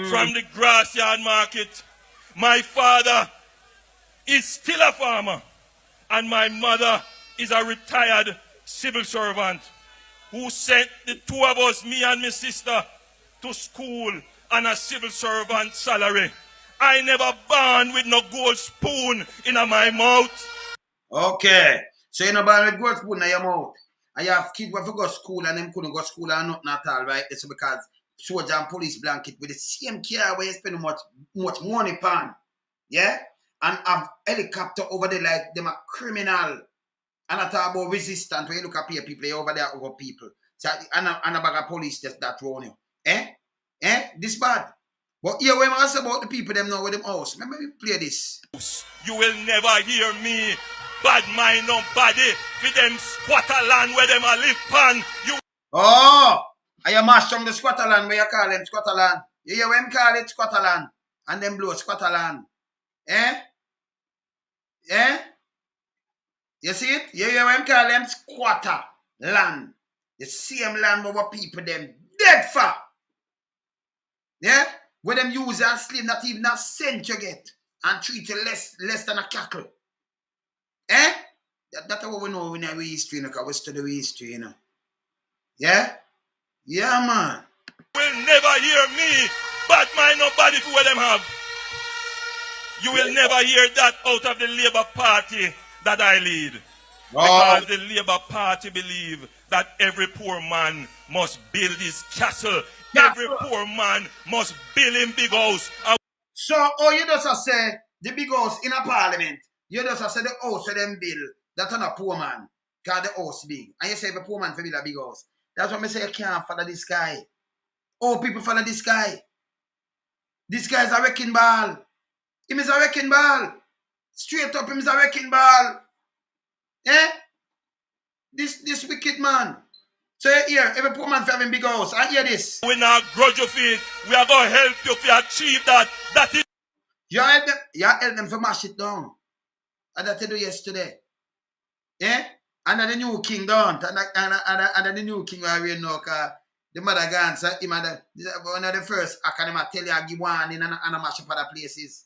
from the Grassyard Market. My father is still a farmer. And my mother is a retired civil servant who sent the two of us, me and my sister, to school on a civil servant salary. I never born with no gold spoon in my mouth. Okay. So you know born with gold spoon in your mouth. And you have kids who go to school and them couldn't go to school and nothing at all, right? It's because soldier and police blanket with the same care where you spend much money upon. Yeah? And have helicopter over there like them a criminal. And I talk about resistance when you look at people, you over there over people. So and a bag of police just that run you. This bad. But here when I say about the people them know with them house. Remember me play this. You will never hear me bad mind nobody for them squatter land where them a live pan. You I am mash from the squatter land where you call them squatter land. You hear when call it squatter land and them blow squatter land. You see it? You hear when call them squatter land. The same land where people them dead for. Yeah? Where them use and slave not even a cent you get and treat you less than a cackle. That's what we know in our history, because we study the history, you know. Yeah? Yeah, man. will never hear me bad mind nobody for what them have. You will never hear that out of the Labour Party that I lead. Because the Labour Party believe that every poor man must build his castle. Every poor man must build him big house. So, you just say the big house in a parliament. You just say the house for them build. That's not a poor man. Because the house big. And you say the poor man for build a big house. That's what I say you can't follow this guy. Oh, people follow this guy. This guy is a wrecking ball. Him is a wrecking ball. Straight up, him is a wrecking ball. This wicked man. So here, every poor man for having big house. I hear this. We not grudge you for it. We are going to help you to achieve that. That is. You help them to mash it down. And that they do yesterday. And then the new king done. And then the new king where we know the mother gone. So him one of the first academy tell you I give one in and mash up other places.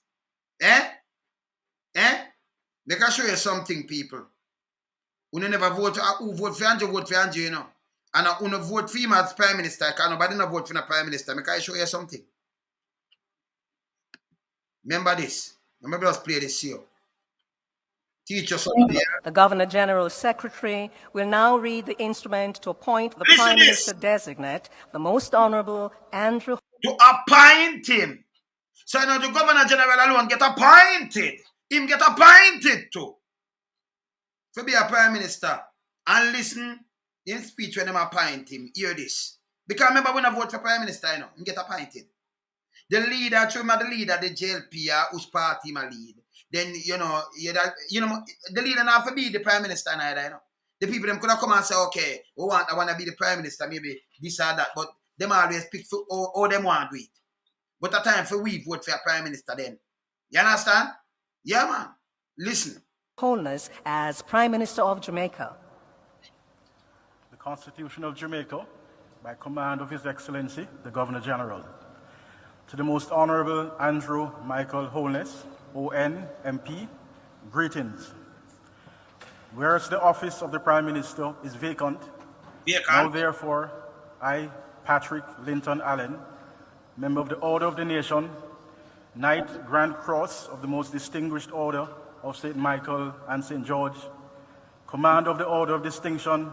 Make I show you something, people. Who never vote who vote for Andrew, you know. And who no vote for him as Prime Minister, because nobody no vote for the Prime Minister. Make I show you something. Remember this. Remember us play this here. Teach us something. The Governor General's Secretary will now read the instrument to appoint the Prime Minister designate, the Most Honourable Andrew. To appoint him. So now the Governor General alone get appointed. Him get appointed to be a Prime Minister. And listen in speech when them appoint him. Hear this. Because remember when I vote for Prime Minister, you know, him get appointed. The leader, the JLP, whose party him a lead. Then, the leader not to be the Prime Minister neither, you know. The people them could have come and say, okay, I want to be the Prime Minister, maybe this or that. But them always pick for how them want to do it. But the time for we vote for a Prime Minister then. You understand? Yeah, man. Listen. Holness as Prime Minister of Jamaica. The Constitution of Jamaica, by command of His Excellency, the Governor General. To the Most Honourable Andrew Michael Holness, ON, MP, greetings. Whereas the office of the Prime Minister is vacant, now therefore, I, Patrick Linton Allen, member of the Order of the Nation, Knight Grand Cross of the Most Distinguished Order of St. Michael and St. George, Commander of the Order of Distinction,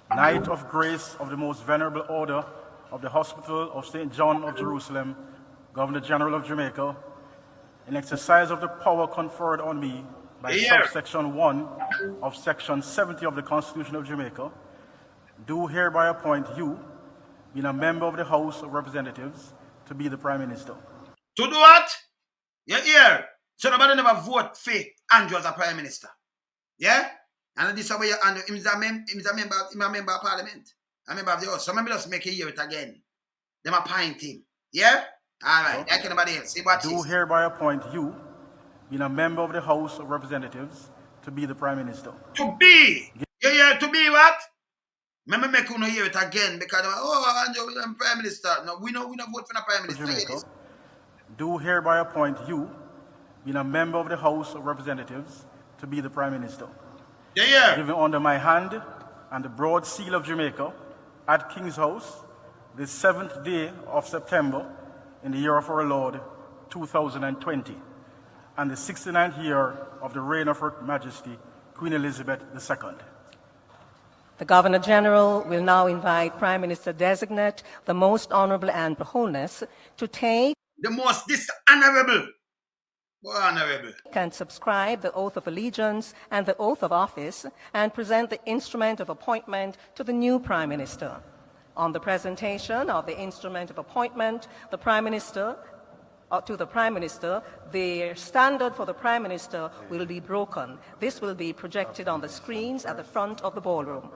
Knight of Grace of the Most Venerable Order of the Hospital of St. John of Jerusalem, Governor General of Jamaica, in exercise of the power conferred on me by subsection 1 of Section 70 of the Constitution of Jamaica, do hereby appoint you, being a member of the House of Representatives, to be the Prime Minister. To do what? You hear? So nobody never vote for Andrew as a Prime Minister. Yeah? And this is where he's a member of Parliament. A member of the House. So maybe just make a hear it again. Them appoint him. Yeah? Alright, like anybody else. See what do hereby appoint you, being a member of the House of Representatives, to be the Prime Minister. To be! You hear to be what? Maybe make you hear it again because Andrew is Prime Minister. No, we don't vote for the Prime Minister. Jamaica, do hereby appoint you, being a member of the House of Representatives, to be the Prime Minister. Yeah. Given under my hand and the broad seal of Jamaica at King's House, the 7th day of September in the year of our Lord, 2020, and the 69th year of the reign of Her Majesty, Queen Elizabeth II. The Governor General will now invite Prime Minister Designate, the Most Honorable Andrew Holness, to take the most dishonorable. Honorable. And subscribe the oath of allegiance and the oath of office and present the instrument of appointment to the new Prime Minister. On the presentation of the instrument of appointment, the Prime Minister, the standard for the Prime Minister will be broken. This will be projected on the screens at the front of the ballroom.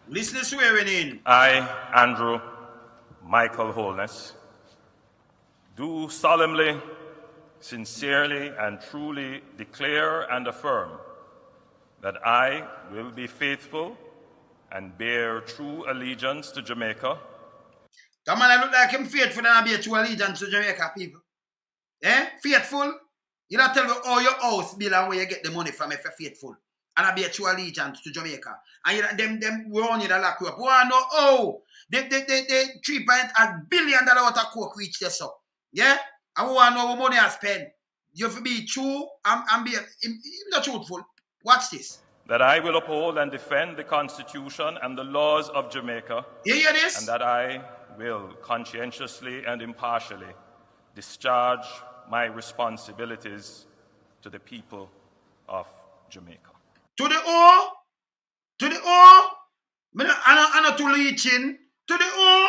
Listen to swearing in. I, Andrew Michael Holness, do solemnly, sincerely, and truly declare and affirm that I will be faithful and bear true allegiance to Jamaica. That man look like him faithful and bear true allegiance to Jamaica, people. Eh? Faithful? You don't tell me all your house bill and where you get the money from if you're faithful. And I be a true allegiance to Jamaica. And them we only the lock you up. Wanna know how they $3.8 billion out of coke reach this up. Yeah? And we wanna know what money I spend. You have to be true and be not truthful. Watch this. That I will uphold and defend the Constitution and the laws of Jamaica. You hear this? And that I will conscientiously and impartially discharge my responsibilities to the people of Jamaica. To the O, I'm not to Lichin, to the O,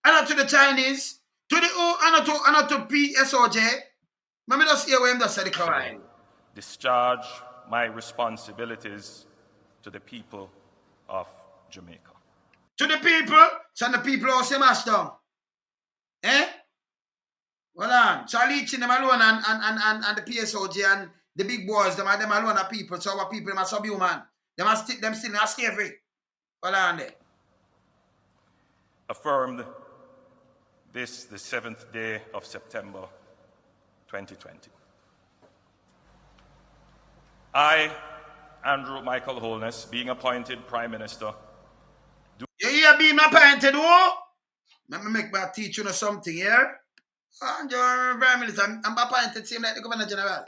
I'm not to the Chinese, to the O, I'm not to PSOJ. Let me just hear what I'm just saying. Discharge my responsibilities to the people of Jamaica. To the people, so the people are smashed down. Eh? Well on. So Lichin them alone and the PSOJ and the big boys, them alone are people, so our people them are subhuman. Them still in slavery. Hold on there. Affirmed this the 7th day of September 2020. I, Andrew Michael Holness, being appointed Prime Minister. You hear being appointed, who? Let me make my teach you something here. Andrew Prime Minister, I'm appointed same like the Governor General.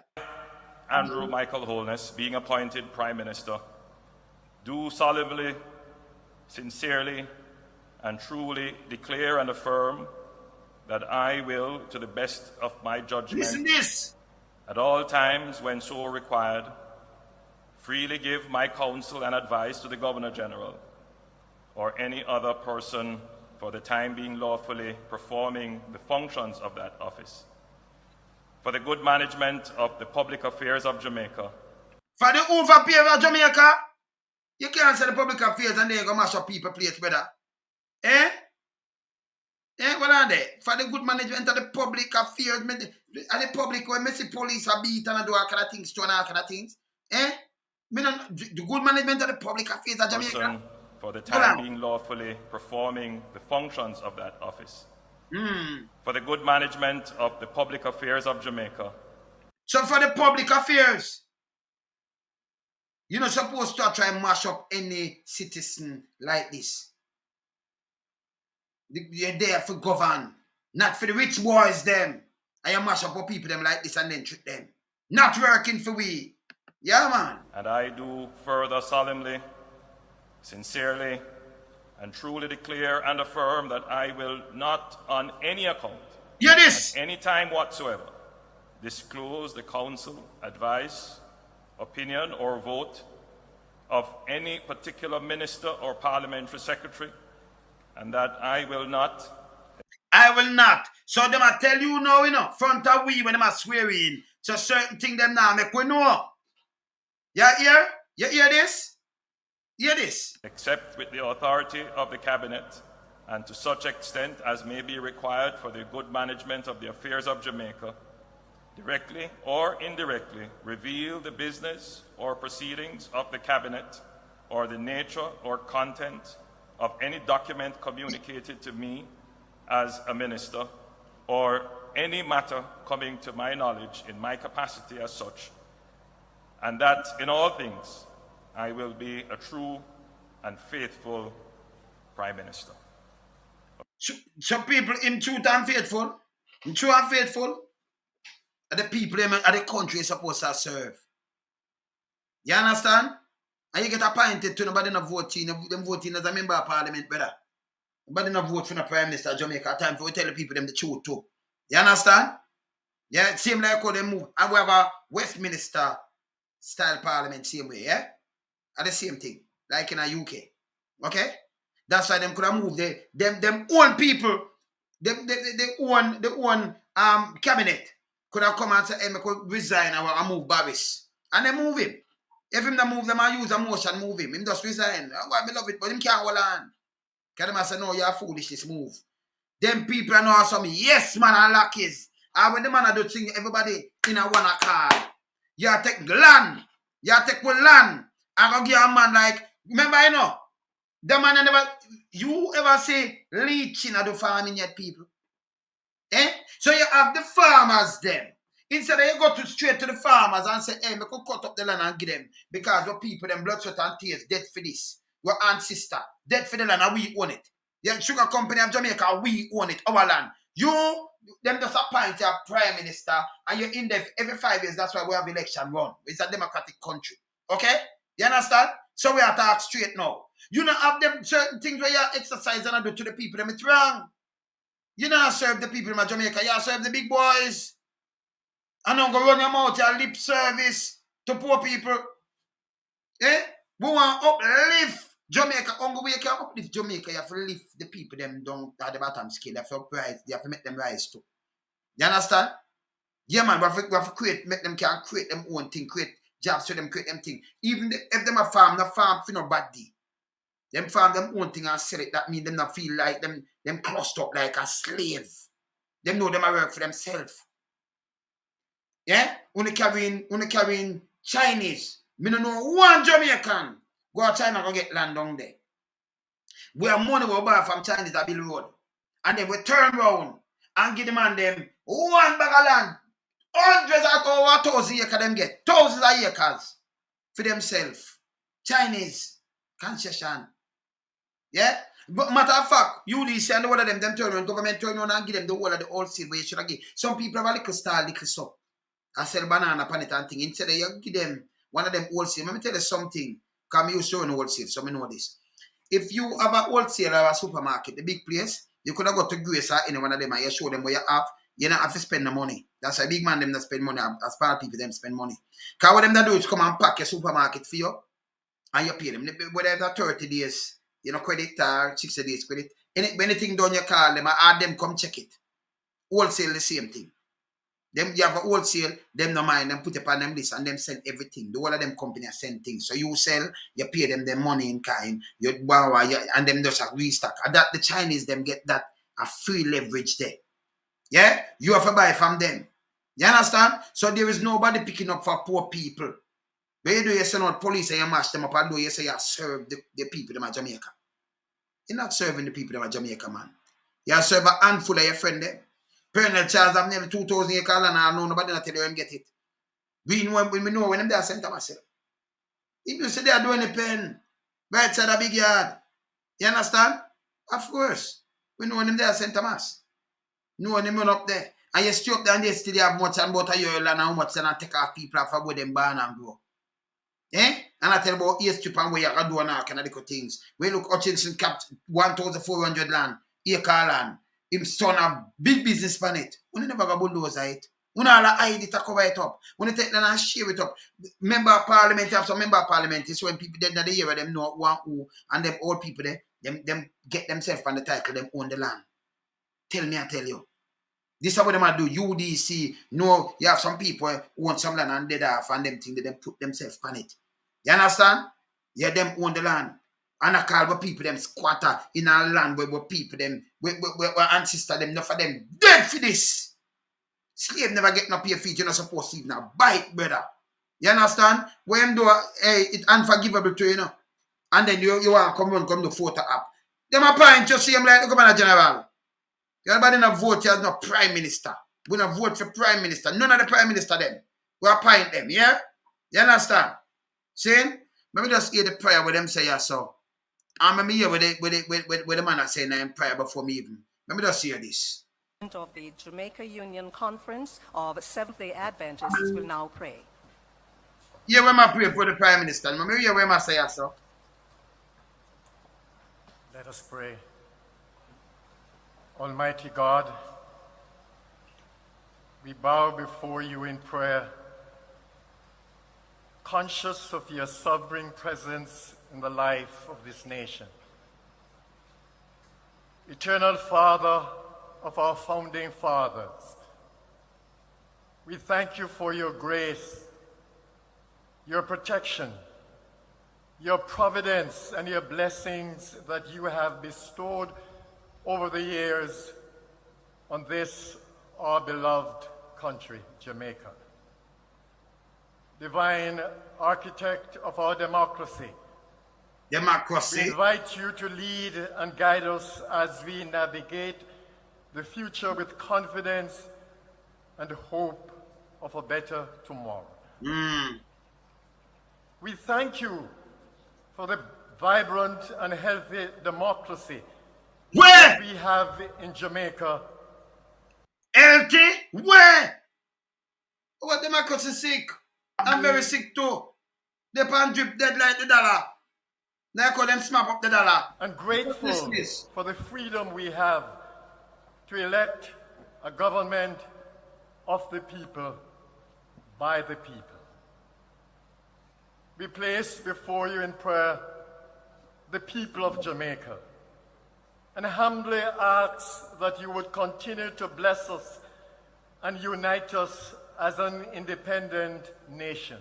Andrew Michael Holness, being appointed Prime Minister, do solemnly, sincerely, and truly declare and affirm that I will, to the best of my judgment, at all times when so required, freely give my counsel and advice to the Governor General or any other person for the time being lawfully performing the functions of that office, for the good management of the public affairs of Jamaica. For the over of Jamaica, you can't say the public affairs and then go mash up people place, brother. Eh? What are they? For the good management of the public affairs, and the public when see police are beat and do all kind of things, to and all kind of things. Eh? The good management of the public affairs of Jamaica. For the time being lawfully performing the functions of that office. For the good management of the public affairs of Jamaica. So for the public affairs, you're not supposed to try and mash up any citizen like this. You're there for govern, not for the rich boys them. And you mash up for people them like this and then treat them. Not working for we. Yeah, man. And I do further solemnly, sincerely, and truly declare and affirm that I will not on any account, at any time whatsoever, disclose the council, advice, opinion, or vote of any particular minister or parliamentary secretary, and that I will not. So them I tell you now, front of we when them a swear in. So certain thing them now make we know. You hear? You hear this? Hear this? Except with the authority of the cabinet, and to such extent as may be required for the good management of the affairs of Jamaica, directly or indirectly reveal the business or proceedings of the cabinet or the nature or content of any document communicated to me as a minister, or any matter coming to my knowledge in my capacity as such, and that in all things I will be a true and faithful Prime Minister. Some people in truth and faithful, in true and faithful, are the people are the country is supposed to serve. You understand? And you get appointed to nobody not voting, them voting as a member of parliament, brother. Nobody not vote for the Prime Minister of Jamaica. Time for we tell the people them the truth too. You understand? Yeah, same like how they move. And we have a Westminster style parliament same way, yeah? And the same thing, like in a UK. Okay? That's why them could have moved them own people, they own cabinet could have come and say, hey, I could resign and move Barris. And they move him. If him not move them, I use a motion, move him. Him just resign. I love it, but him can't hold on. Because them say, no, you're foolishness, move. Them people are know some yes man and lackeys. And when the man do thing, everybody in a one accord. You take land. You take land. And go give a man like, remember, the man never, you ever say leeching at the farming yet, people? Eh? So you have the farmers then. Instead of you go straight to the farmers and say, hey, I could cut up the land and give them. Because the people, them blood, sweat, and tears, dead for this. Your aunt, sister, dead for the land, and we own it. The sugar company of Jamaica, we own it, our land. Them just appoint your prime minister, and you're in there every 5 years. That's why we have election run. It's a democratic country. Okay? You understand? So we have to act straight now. You don't have them certain things where you exercise and do to the people. Them it's wrong. You don't serve the people in Jamaica. You serve the big boys. And don't go run your mouth, your lip service to poor people. Eh? We want to uplift Jamaica. Only way you can uplift Jamaica, you have to lift the people them down at the bottom scale. You have to rise. You have to make them rise too. You understand? Yeah, man. We have to make them can create them own thing, create jobs for them, create them thing. Even if them a farm, not farm for no bad day. Them farm them own thing and sell it. That means them not feel like them clustered up like a slave. Them know them a work for themselves. Yeah? When carrying Chinese. Me don't know one Jamaican go to China go get land down there. We have money we buy from Chinese that build road. And then we turn around and give them and them one bag of land. Hundreds of over 1,000 acres them get. Thousands of acres for themselves. Chinese concession. Yeah? But matter of fact, you see and all of them turn around, government turn around and give them the whole of the wholesale where you should have give. Some people have a little style, little soap. I sell banana pan it and thing. Instead of you give them one of them wholesale. Let me tell you something. Because I used to run wholesale, so I know this. If you have a wholesale or a supermarket, the big place, you could have got to Grace or any one of them and you show them what you have. You don't have to spend the money. That's why big man them that spend money. As part of people them spend money. Because what them that do is come and pack your supermarket for you and you pay them. Whether 30 days, credit or 60 days credit. Anything done you call them and add them come check it. Wholesale the same thing. Them you have a wholesale, them no mind, them put it on them list and them send everything. The whole of them companies send things. So you sell, you pay them their money in kind, you borrow, and them just a restock. And that the Chinese them get that a free leverage there. Yeah? You have to buy from them. You understand? So there is nobody picking up for poor people. But you do you send out police and you mash them up and do you say you serve the people in Jamaica. You're not serving the people in Jamaica, man. You serve a handful of your friend there. Colonel Charles have nearly 2,000 acres and I know nobody not tell you him get it. We know when them there St. Thomas. If you say they are doing the pen, right side of big yard. You understand? Of course. We know when them there St. Thomas. No one them up there. And you stay up there and they still have much and about a year and how much and take off people off where them born and grow. Eh? And I tell you about east strip and where you can do and all kind of little things. We look Hutchinson capped 1,400 land, acre land. Him son have big business on it. We never go bulldozer it. We not hide it to cover it up. When you take them and share it up. Member of parliament, you have some member of parliament. It's when people dead in the year them know one who and them old people there, them get themselves on the title, them own the land. Tell me, I tell you. This is what them do. UDC, no, you have some people who want some land and dead off and them think that them put themselves on it. You understand? Yeah, them own the land. And I call what people them squatter in our land where people them, where ancestor them, enough of them dead for this. Slave never get no pay feet, you're not supposed to even bite, brother. You understand? When do it's unforgivable to you, and then you want to come to photo up. Them appoint you see him like the governor general. Everybody not vote as no prime minister. We not vote for prime minister. None of the prime minister them. We appoint them, yeah? You understand? See? Let me just hear the prayer with them say yeah, so. And let me hear with the man that say in prayer before me even. Let me just hear this. Of the Jamaica Union Conference of Seventh-day Adventists will now pray. Yeah, when I pray for the prime minister. Let me hear where I say yeah, so. Let us pray. Almighty God, we bow before you in prayer, conscious of your sovereign presence in the life of this nation. Eternal Father of our founding fathers, we thank you for your grace, your protection, your providence, and your blessings that you have bestowed over the years on this, our beloved country, Jamaica. Divine architect of our democracy, we invite you to lead and guide us as we navigate the future with confidence and hope of a better tomorrow. We thank you for the vibrant and healthy democracy that we have in Jamaica. Healthy? Where? What democracy sick? I'm very sick too. They pan drip dead like the dollar. Now I call them snap up the dollar. And grateful for the freedom we have to elect a government of the people, by the people. We place before you in prayer the people of Jamaica and humbly ask that you would continue to bless us and unite us as an independent nation.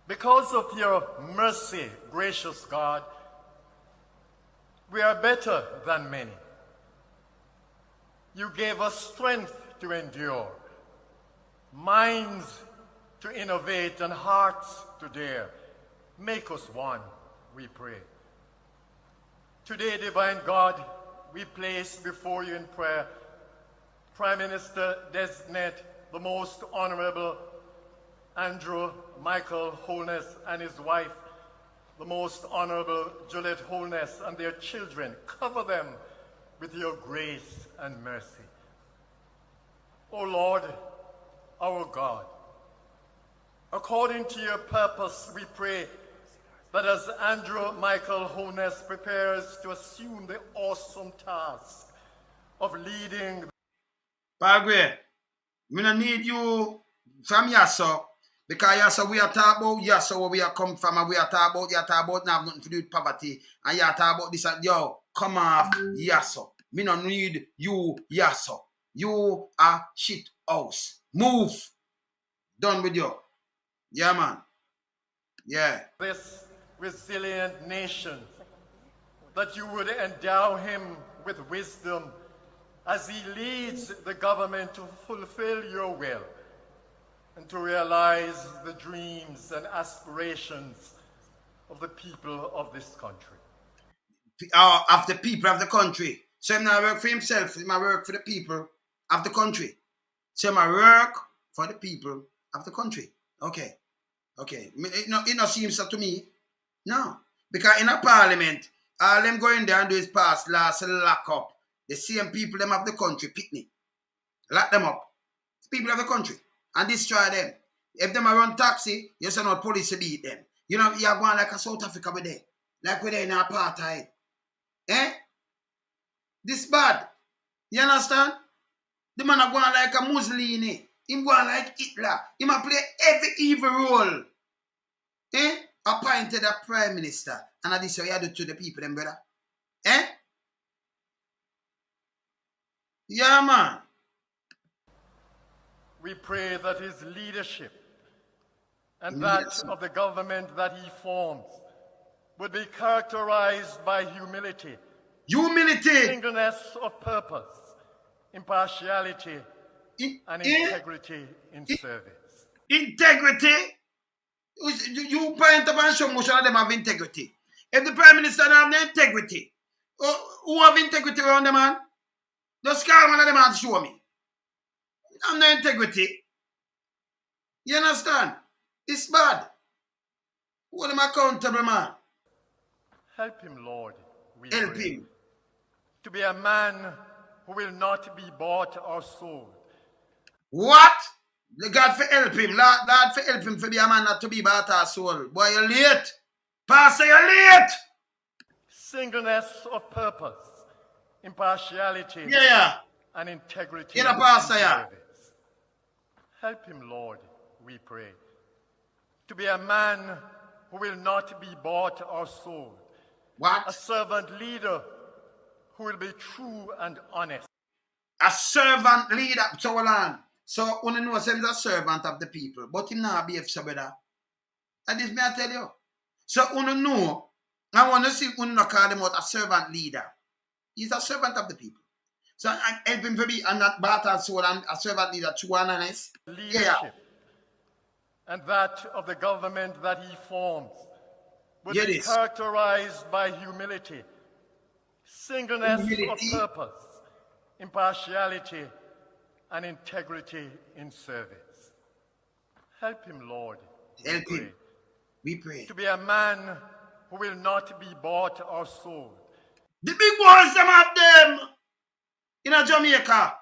Because of your mercy, gracious God, we are better than many. You gave us strength to endure, minds to innovate, and hearts to dare. Make us one, we pray. Today, divine God, we place before you in prayer Prime Minister Designate, the Most Honorable Andrew Michael Holness, and his wife, the Most Honorable Juliet Holness, and their children. Cover them with your grace and mercy. O Lord, our God, according to your purpose, we pray that as Andrew Michael Holness prepares to assume the awesome task of leading... Pagwe, we don't need you from Yasso, because Yasso we are talking about Yasso where we are come from, and we are talking about now have nothing to do with poverty, and you are talking about this and yo, come off Yasso. Me don't need you Yasso. You are shit house. Move. Done with you. Yeah, man. Yeah. This resilient nation, that you would endow him with wisdom as he leads the government to fulfill your will and to realize the dreams and aspirations of the people of this country. Of the people of the country. So he not work for himself, he might work for the people of the country. So he might work for the people of the country. Okay. Okay. It not seems so to me. No. Because in a parliament, all them going there and do is pass laws and lock up the same people them of the country, picnic. Lock them up. People of the country. And destroy them. If them a run taxi, you say no police beat them. You know, you're going like a South Africa with there. Like we're there in apartheid. Eh? This bad. You understand? The man are going like a Mussolini. Him going like Hitler. Him a play every evil role. Eh? Appointed a prime minister. And this is what you do to the people, them brother. Eh? Yeah, man. We pray that his leadership and that of the government that he forms would be characterized by humility, singleness of purpose, impartiality, and integrity in service. Integrity? You point up and show most of them have integrity. If the prime minister don't have no integrity, who have integrity around the man? Just call one of them and show me. Have no integrity. You understand? It's bad. Hold him accountable, man. Help him, Lord, we Help pray, him. to be a man who will not be bought or sold. What? God for help him. Lord for help him for be a man not to be bought or sold. Boy, you're late. Pastor, you're late. Singleness of purpose, impartiality, and integrity in service. Help him, Lord, we pray, to be a man who will not be bought or sold. What? A servant leader who will be true and honest. A servant leader. So hold on. So you know he's a servant of the people, but him not behave so brother. And this may I tell you. So you know, I want to see you not call him out a servant leader. He's a servant of the people. So I help him to be and not bought and sold and a servant leader true and honest. Leadership and that of the government that he forms would be characterized by humility, singleness of purpose, impartiality, and integrity in service. Help him, Lord. Help him. We pray. To be a man who will not be bought or sold. The big boys, them have them in a Jamaica.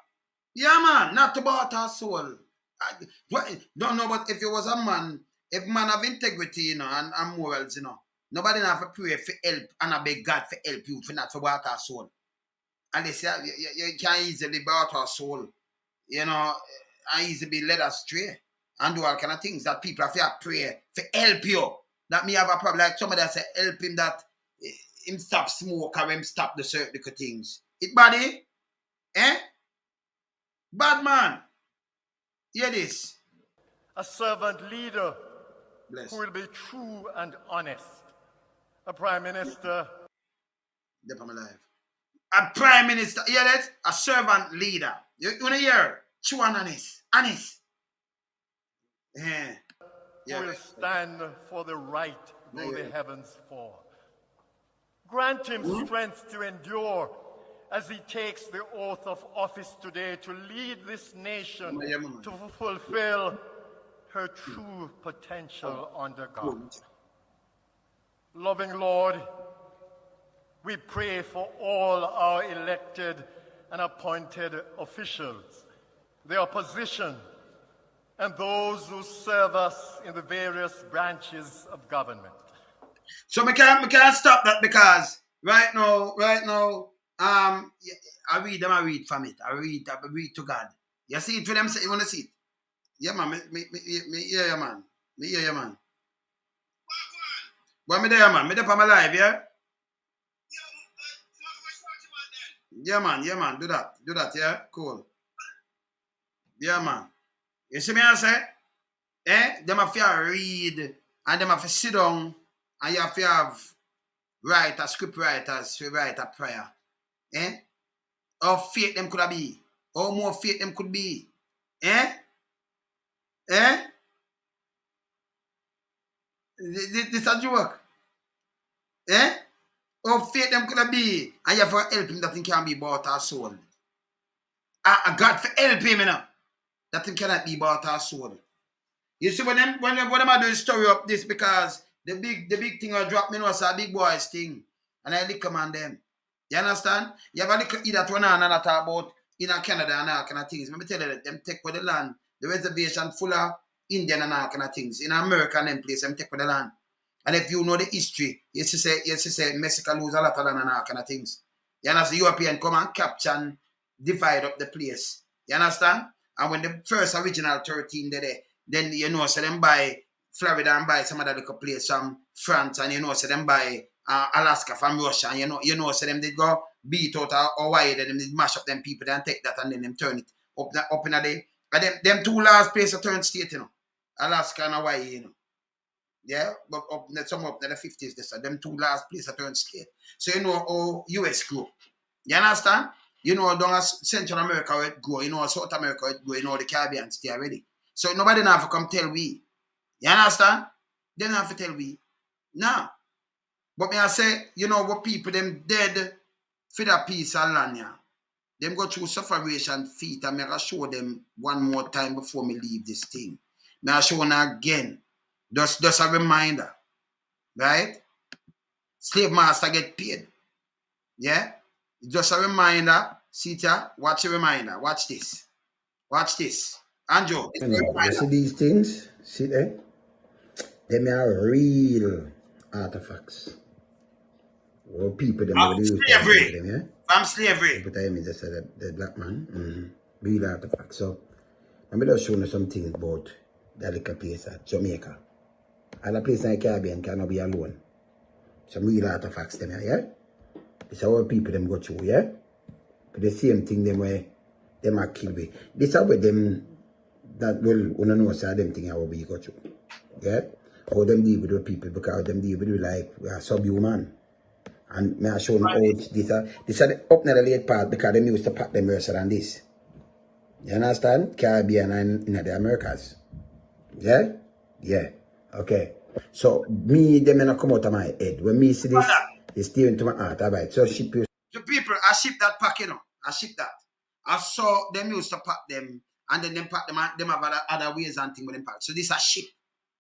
Yeah, man, not to bought or sold. Don't know, but if it was a man, if man have integrity, you know, and morals, you know, nobody have to pray for help and I beg God for help you for not for bought or soul. And they say you can't easily bought or soul, you know, and easily be led astray and do all kind of things that people have to pray for help you. That me have a problem, like somebody that say help him that him stop smoke or him stop the certain things. It body? Eh? Bad man. Hear this. A servant leader who will be true and honest. A prime minister. I'm alive. A prime minister. Hear that? A servant leader. You want to hear? True and honest. Honest. Yeah. Who will stand for the right though the heavens fall. Grant him strength to endure as he takes the oath of office today to lead this nation to fulfill her true potential under God. Loving Lord, we pray for all our elected and appointed officials, the opposition, and those who serve us in the various branches of government. So we can't stop that because right now, I read from it. I read to God. You see it for them, you want to see it? Yeah, man. Me hear you, man. Me hear you, man. But me there, man. Me there for my life, yeah? Yeah, man. Do that, yeah? Cool. Yeah, man. You see me, I say? Them have to read and them have to sit down and you have to have script writers to write a prayer. How faith them could be. How more faith them could be. This a joke. How faith them could be. And you have to help him that thing can be bought or sold. God for help him, you know. That thing cannot be bought or sold. You see when them I do story up this because the big thing I drop me know it's a big boys thing. And I lick man them. You understand? You have a little eat that one and another talk about in Canada and all kind of things. Let me tell you that them take for the land, the reservation full of Indian and all kind of things. In America and them place, them take with the land. And if you know the history, you see say Mexico lose a lot of land and all kind of things. You understand? European come and capture and divide up the place. You understand? And when the first original 13 there, then you know, so them buy Florida and buy some other little place from France, and you know, so them buy Alaska from Russia, and you know, so them did go beat out Hawaii, then them did mash up them people, then take that and then them turn it up in a day. And them two last places turn state, you know, Alaska and Hawaii, you know. Yeah, but some up in the 50s, this them two last places turn state. So you know how US grew. You understand? You know, down Central America where it grow, you know, South America where it grow, you know, the Caribbean stay already. So nobody now have to come tell we. You understand? They don't have to tell we. No. But me I say, you know, what people them dead for that piece of land, yeah. Them go through sufferation feet, and me I show them one more time before me leave this thing. Me I show them again. Just a reminder. Right? Slave master get paid. Yeah? Just a reminder. Sita, watch a reminder. Watch this. Watch this. Andrew, it's a reminder. You see these things? See there? Them are real artifacts. Well, people them From slavery. them, yeah? From slavery. But I mean just say the black man. Real artifacts. So let me just show you some things about that little place at Jamaica. Other places in the Caribbean cannot be alone. Some real artifacts them, yeah? This is how people them go through, yeah? But the same thing them where them are killed with. This is how them that will know say them thing how we go through. Yeah? How them deal with the people, because them deal with like subhuman. And me I show them how this are the up in the late part, because them used to pack them worse than this. You understand? Caribbean and in the Americas. Yeah? Yeah. Okay. So me them not come out of my head. When me see this, it's still into my heart. Alright. So ship you. The people, I ship that pack, you know. I ship that. I saw them used to pack them, and then them pack them, and them have other ways and things with them pack. So this is a ship.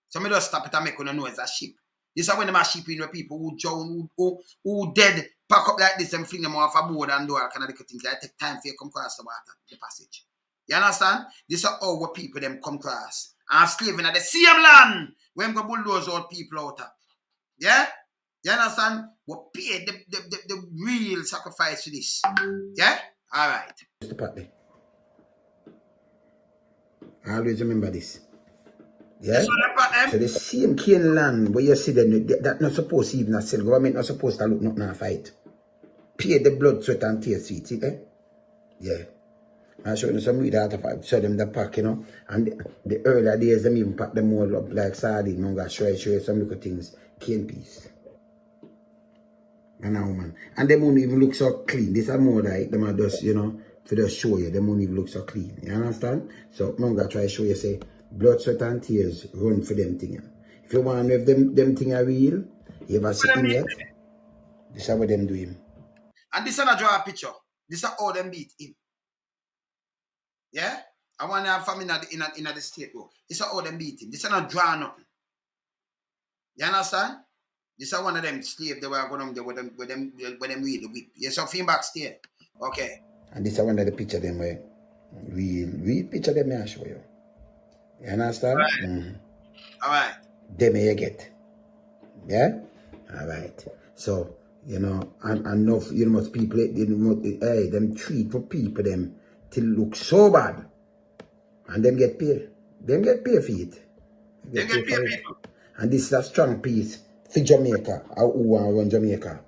So me just stop it and make one know it's a ship. This is when them are shipping the people who drown, who dead, pack up like this and fling them off a board and do all kind of things. That take time for you to come across the water, the passage. You understand? This is how what people them come across. And slaving at the same land when go bulldoze out people out of. Yeah? You understand? We pay the real sacrifice for this. Yeah? Alright. I always remember this. Yeah? So the same cane land where you see them, that not supposed to even sell. Government not supposed to look nothing and fight. Pay the blood, sweat and tears, see it, Yeah. I show them some real artifacts, show them the pack, you know. And the earlier days, them even pack them all up like sardine. I'm going to show you some little things. Cane piece. And now, man. And them won't even look so clean. This are more like them are just, you know, for just show you. Them won't even look so clean. You understand? So I'm going to try to show you, say, blood, sweat and tears run for them things. If you want to know if them things are real, you ever see them yet? This is what them doing. And this is not draw a picture. This is how them beat him. Yeah? I want to have family in the state, bro. This is how them beat him. This is not draw nothing. You understand? This is one of them slaves they were going to with them read the whip. You saw film backstage. Okay. And this is one of the picture them where real picture them I show you. You understand? Alright. Alright. Them you get. Yeah? Alright. So, you know, and enough, you know, people, hey, them treat for people them till look so bad. And them get paid. Them get paid for it. They get paid people. And this is a strong piece for Jamaica, or who want to run Jamaica.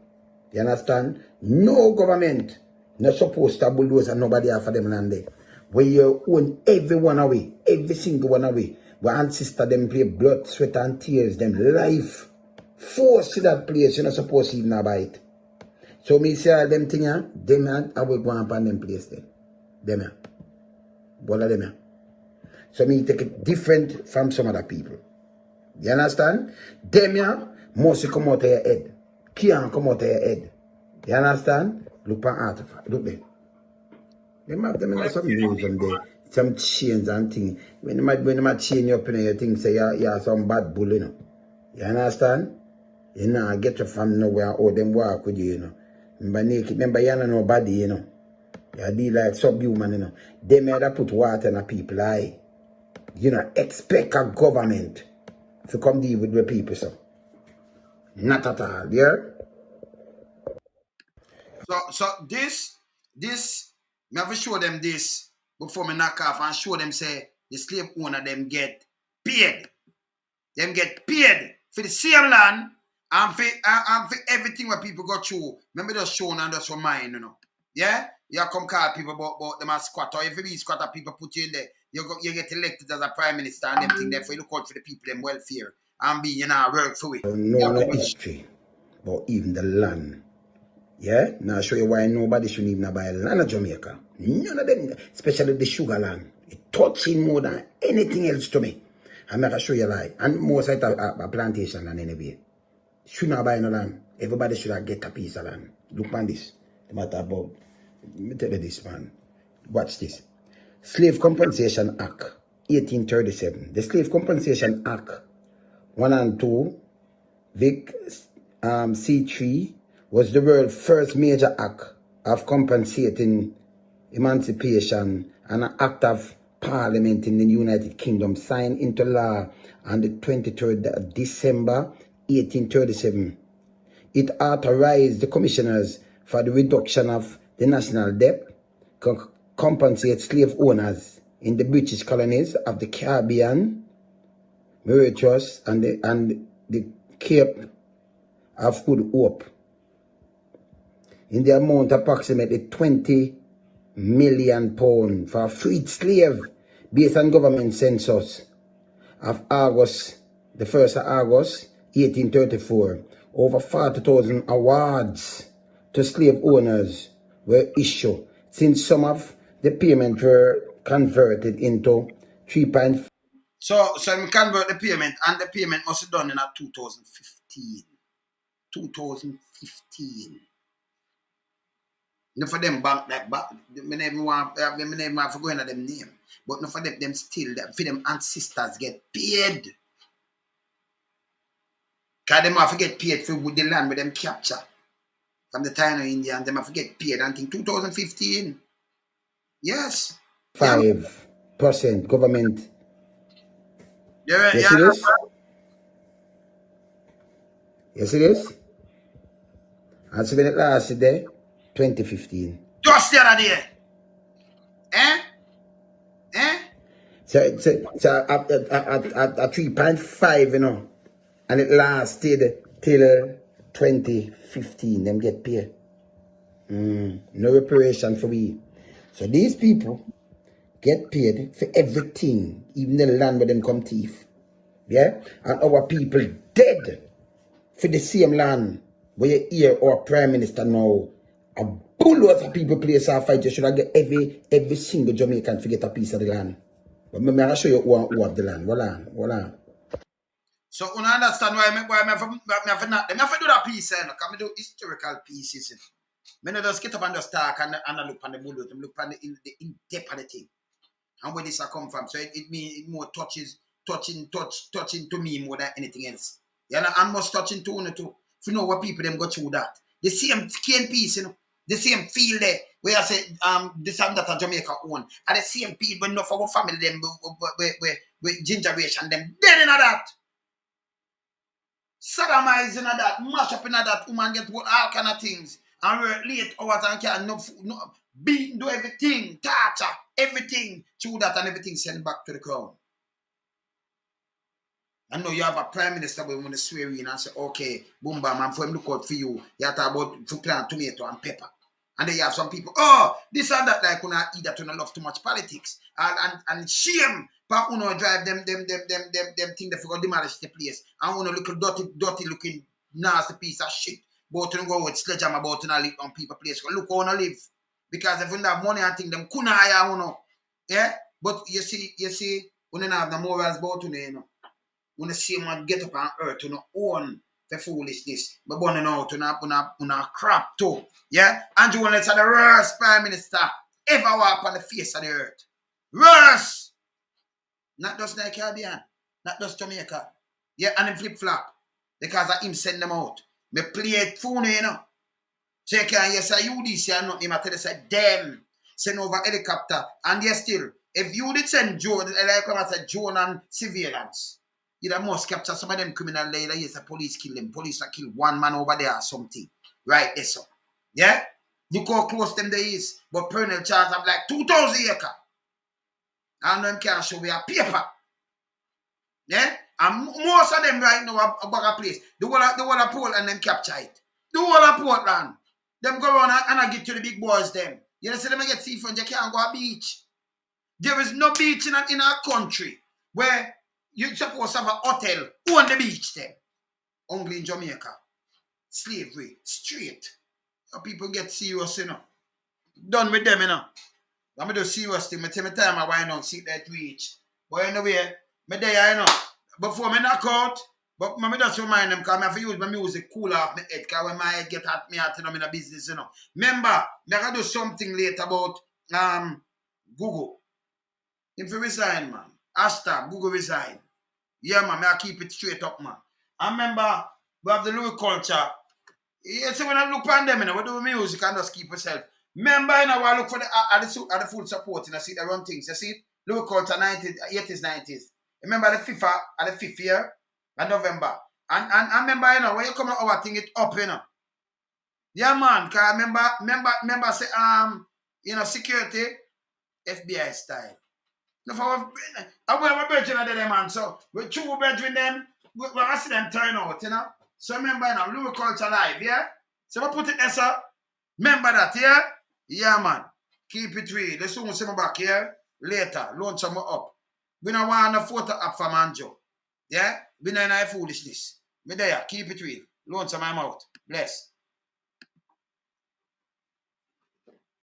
You understand? No government not supposed to bulldoze and nobody have for them land there. Where you own everyone away, every single one away. Where ancestor them play blood, sweat and tears, them life. Force to that place, you're not supposed to even about it. So me say all them things, them I will go on them place there. Them here. All of them here. So me take it different from some other people. You understand? Them here must come out of your head. Can't come out of your head. You understand? Look for artifact. Look there. Them have them in some museum there. Some chains and things. When they chain you up in your thing, say you're some bad bull, you know. You understand? You know, get you from nowhere or them walk with you, you know. Remember you're not nobody, you know. You deal like subhuman, you know. Them here that put water in a people's eye. You know, expect a government to come deal with the people, so. Not at all, yeah? So this, me have to show them this before me knock off and show them say the slave owner them get paid. Them get paid for the same land and for everything where people go through. Remember just showing and just remind, you know. Yeah? You come call people about them as squatter. If you be squatter, people put you in there. You get elected as a prime minister and them thing there for you look out for the people, them welfare and be, you know, work for it. No history, but even the land. Yeah? Now I'll show you why nobody should even buy land of Jamaica. None of them, especially the sugar land. It touching more than anything else to me. I'm not going to show you lie. And most of it a plantation land anyway. Should not buy no land. Everybody should have get a piece of land. Look on this. No matter about, let me tell you this, man. Watch this. Slave Compensation Act, 1837. The Slave Compensation Act 1 and 2, Vic C3, was the world's first major act of compensating emancipation and an act of parliament in the United Kingdom signed into law on the 23rd of December 1837. It authorized the commissioners for the reduction of the national debt, compensate slave owners in the British colonies of the Caribbean, Mauritius, and the Cape of Good Hope in the amount approximately £20 million for a freed slave based on government census of August, the 1st of August, 1834. Over 40,000 awards to slave owners were issued, since some of the payments were converted into 3.5. So we convert the payment, and the payment must be done in 2015. 2015. Not for them bank that back. Me never want to go into them name. But not for them still, for them ancestors get paid. Because them have to get paid for the land with them capture. From the time of India, and them have to get paid until 2015. Yes. 5% government. Yeah, you see this? You see this? And so when it lasted there, 2015. Just the other day. So at 3.5, you know, and it lasted till 2015. Them get paid. No reparation for we. So these people get paid for everything, even the land where them come thief. Yeah? And our people dead for the same land where you hear our prime minister now. A bulldozer of people place a fight. You should have get every single Jamaican to get a piece of the land. But I'm going to show you who have the land. Hold on. So you understand why I have to do that piece, because I do historical pieces. I just get up and just talk and look on the bulldozer, look on the in-depth of the thing. And where this come from. So it means it more touching to me more than anything else. You know, and most touching to you too. If you know what people them go through that. The same cane piece, you know, the same field there, where I say this and that Jamaica own. And the same people when enough of our family them with ginger race and them dead in that. Sodomize in that, mash up in that, woman get all kind of things. And work late hours and can no beat, do everything, torture, everything, through that and everything sent back to the crown. And now you have a prime minister who want to swear in and say, okay, boom bam, I'm for him look out for you. You have to about to plant tomato and pepper. And then you have some people, oh, this and that, like, I eat that, I love too much politics. And shame, but drive them thing that forgot demolish the place. And look dirty looking, nasty piece of shit. But to go with sledgehammer about to live on people place. Look how I live. Because if you don't have money and think them couldn't hire, yeah? But you see, when you have the morals about you know. When you see man get up on earth, you know, own the foolishness. But burning out, crap too. Yeah? Andrew Holness is the worst prime minister ever walk on the face of the earth. Worst! Not just the Caribbean. Not just Jamaica. Yeah, and him flip-flop. Because of him send them out. Me play it phone, you know. So you can say you this, you know, him I tell you say them. Send over helicopter. And they still, If you did send Joe, like I said, Joe and surveillance, you must capture some of them criminal later. Yes, the police kill them. Police are kill one man over there or something. Right, this up. Yeah? You go close them there is. But Pernell Charles have like 2,000 acres. And them can't show me a paper. Yeah? And most of them right now are a place. The whole of Portland them capture it. The whole of Portland. Them go around and I get to the big boys them. You know, see them get seafood, you can't go to beach. There is no beach in our country where you're supposed to have a hotel on the beach there. Only in Jamaica. Slavery. Straight. People get serious, you know. Done with them, you know. I'm going to do serious thing. I tell me time I wind on see that reach. But anyway, me there, you know. Before me knock out, but I just remind them because I have to use my music cool off my head because when my head get hot, me have to know in a business, you know. Remember, I got to do something later about Google. If you resign, man. Hashtag Google resign. Yeah, man, I keep it straight up, man. I remember we have the Louis culture. You see, when I look on them, you know, we do music and just keep yourself. Remember, you know, I look for the full support, and I see the run things. You see, Louis culture 80s, 90s. Remember the FIFA at the 5th year of November. And I remember, you know, when you come out our thing, it up, you know. Yeah, man, because I remember say, you know, security, FBI style. I have a brethren of them, man. So, with two brethren them, we see them turn out, you know. So, remember, you know, Louis culture live, yeah? So, we put it there, sir. Remember that, yeah? Yeah, man. Keep it real. Let's soon see me back here. Later, launch some up. We don't want a photo up for Manjo. Yeah? We don't have foolishness. Me there, keep it real. Launch some my mouth. Bless.